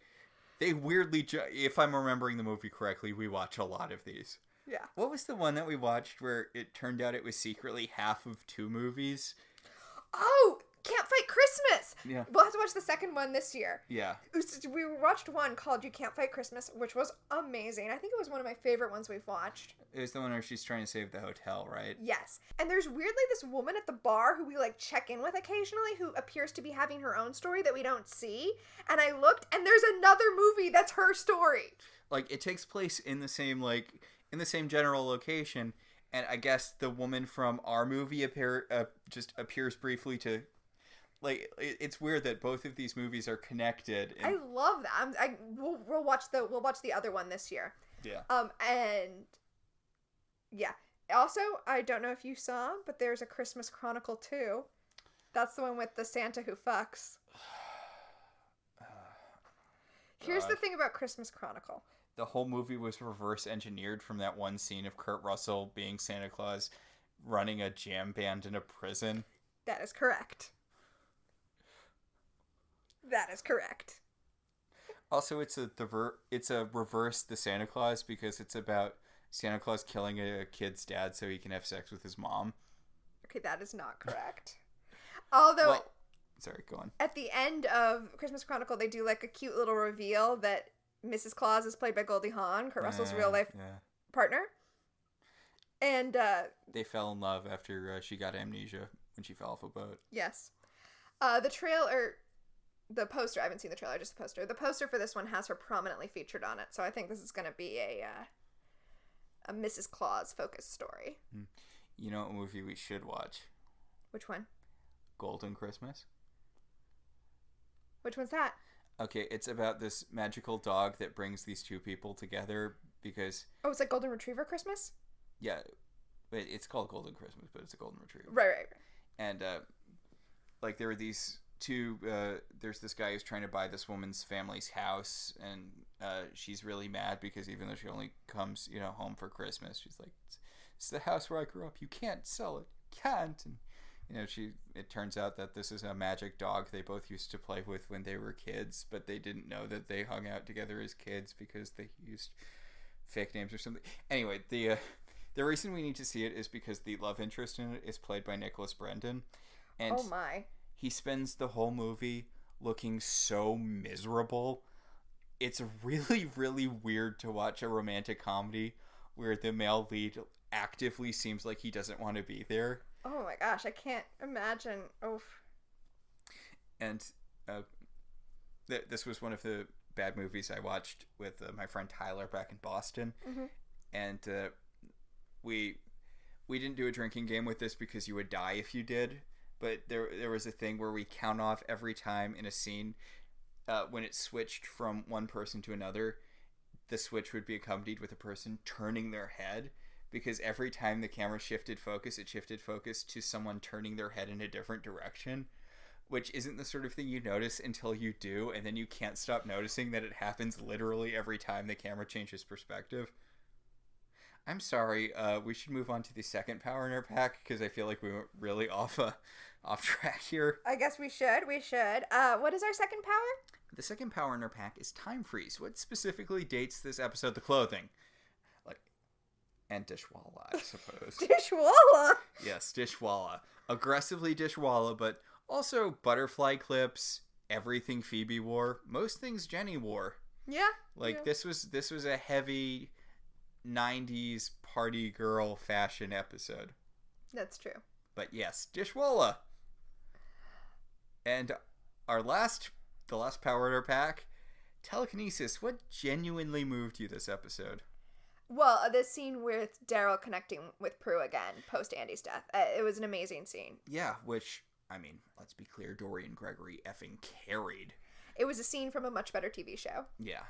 they weirdly, if I'm remembering the movie correctly, we watch a lot of these. Yeah. What was the one that we watched where it turned out it was secretly half of two movies? Oh, Can't Fight Christmas! Yeah. We'll have to watch the second one this year. Yeah. We watched one called You Can't Fight Christmas, which was amazing. I think it was one of my favorite ones we've watched. It was the one where she's trying to save the hotel, right? Yes. And there's weirdly this woman at the bar who we, like, check in with occasionally who appears to be having her own story that we don't see. And I looked, and there's another movie that's her story. Like, it takes place in the same, like, in the same general location. And I guess the woman from our movie just appears briefly to... Like, it's weird that both of these movies are connected. I love that. We'll watch the other one this year. Yeah. And yeah. Also, I don't know if you saw, but there's a Christmas Chronicle 2. That's the one with the Santa who fucks. Here's the thing about Christmas Chronicle. The whole movie was reverse engineered from that one scene of Kurt Russell being Santa Claus running a jam band in a prison. That is correct. That is correct. Also, it's a reverse The Santa Claus because it's about Santa Claus killing a kid's dad so he can have sex with his mom. Okay, that is not correct. Although, well, sorry, go on. At the end of Christmas Chronicle, they do like a cute little reveal that Mrs. Claus is played by Goldie Hawn, Kurt Russell's real life partner. And they fell in love after she got amnesia when she fell off a boat. Yes. The poster, I haven't seen the trailer, just the poster. The poster for this one has her prominently featured on it, so I think this is going to be a Mrs. Claus focused story. You know what movie we should watch? Which one? Golden Christmas. Which one's that? Okay, it's about this magical dog that brings these two people together because... Oh, it's like Golden Retriever Christmas? Yeah, it's called Golden Christmas, but it's a Golden Retriever. Right. And, like, there were these... there's this guy who's trying to buy this woman's family's house, and she's really mad because even though she only comes, home for Christmas, she's like, it's the house where I grew up. You can't sell it. You can't. And it turns out that this is a magic dog they both used to play with when they were kids, but they didn't know that they hung out together as kids because they used fake names or something. Anyway, the reason we need to see it is because the love interest in it is played by Nicholas Brendon, and oh my. He spends the whole movie looking so miserable. It's really, really weird to watch a romantic comedy where the male lead actively seems like he doesn't want to be there. Oh my gosh, I can't imagine. Oof. And this was one of the bad movies I watched with my friend Tyler back in Boston. Mm-hmm. And we didn't do a drinking game with this because you would die if you did. But there was a thing where we count off every time in a scene when it switched from one person to another, the switch would be accompanied with a person turning their head, because every time the camera shifted focus, it shifted focus to someone turning their head in a different direction, which isn't the sort of thing you notice until you do, and then you can't stop noticing that it happens literally every time the camera changes perspective. I'm sorry, we should move on to the second power in our pack, because I feel like we went really off track here. I guess we should. What is our second power? The second power in our pack is time freeze. What specifically dates this episode? The clothing. And dishwalla, I suppose. Dishwalla? Yes, dishwalla. Aggressively dishwalla, but Also, butterfly clips, everything Phoebe wore, most things Jenny wore. Yeah. Like, yeah. this was a heavy 90s party girl fashion episode. That's true. But yes, Dishwalla. And the last power in our pack, telekinesis. What genuinely moved you this episode? Well, the scene with Daryl connecting with Prue again post Andy's death. It was an amazing scene. Yeah, which, I mean, let's be clear, Dorian Gregory effing carried. It was a scene from a much better TV show. Yeah.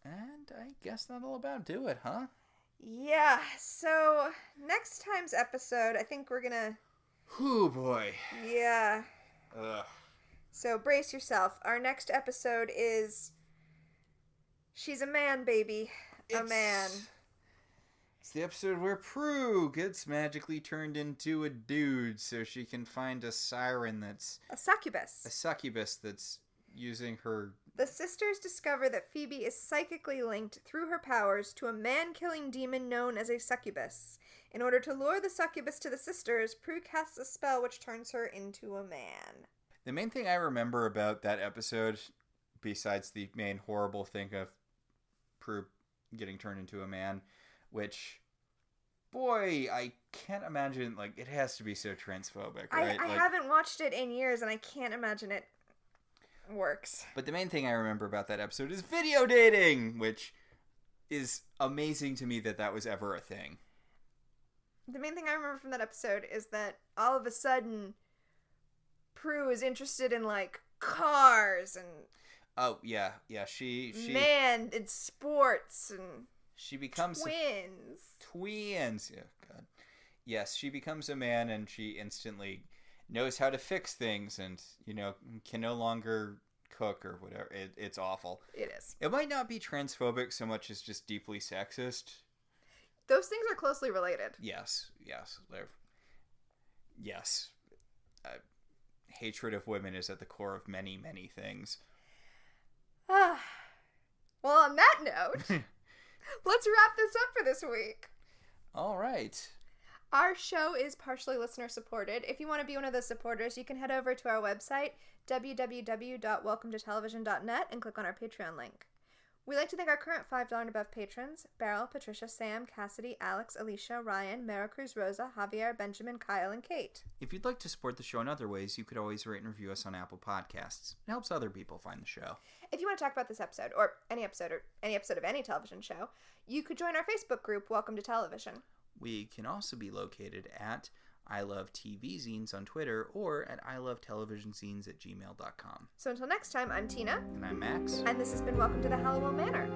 And I guess that'll about do it, huh? Yeah, so next time's episode, I think we're gonna... Ooh, boy. Yeah. Ugh. So brace yourself. Our next episode is... She's a man, baby. A man. It's the episode where Prue gets magically turned into a dude so she can find a siren that's... A succubus. A succubus that's using her... The sisters discover that Phoebe is psychically linked through her powers to a man-killing demon known as a succubus. In order to lure the succubus to the sisters, Prue casts a spell which turns her into a man. The main thing I remember about that episode, besides the main horrible thing of Prue getting turned into a man, which, boy, I can't imagine, like, it has to be so transphobic, right? I haven't watched it in years, and I can't imagine it works. But the main thing I remember about that episode is video dating, which is amazing to me that was ever a thing. The main thing I remember from that episode is that all of a sudden Prue is interested in, like, cars and... Oh, yeah, she... Man, and sports and... She becomes... Twins! Yeah, God. Yes, she becomes a man and she instantly knows how to fix things and, can no longer cook or whatever. It's awful. It is. It might not be transphobic so much as just deeply sexist. Those things are closely related. Yes. Yes. Hatred of women is at the core of many, many things. Well, on that note, let's wrap this up for this week. All right. Our show is partially listener supported. If you want to be one of those supporters, you can head over to our website, www.welcometotelevision.net, and click on our Patreon link. We'd like to thank our current $5 and above patrons: Beryl, Patricia, Sam, Cassidy, Alex, Alicia, Ryan, Maricruz, Rosa, Javier, Benjamin, Kyle, and Kate. If you'd like to support the show in other ways, you could always rate and review us on Apple Podcasts. It helps other people find the show. If you want to talk about this episode, or any episode of any television show, you could join our Facebook group, Welcome to Television. We can also be located at I Love TV Zines on Twitter or at ilovetelevisionzines@gmail.com. So until next time, I'm Tina. And I'm Max. And this has been Welcome to the Halliwell Manor.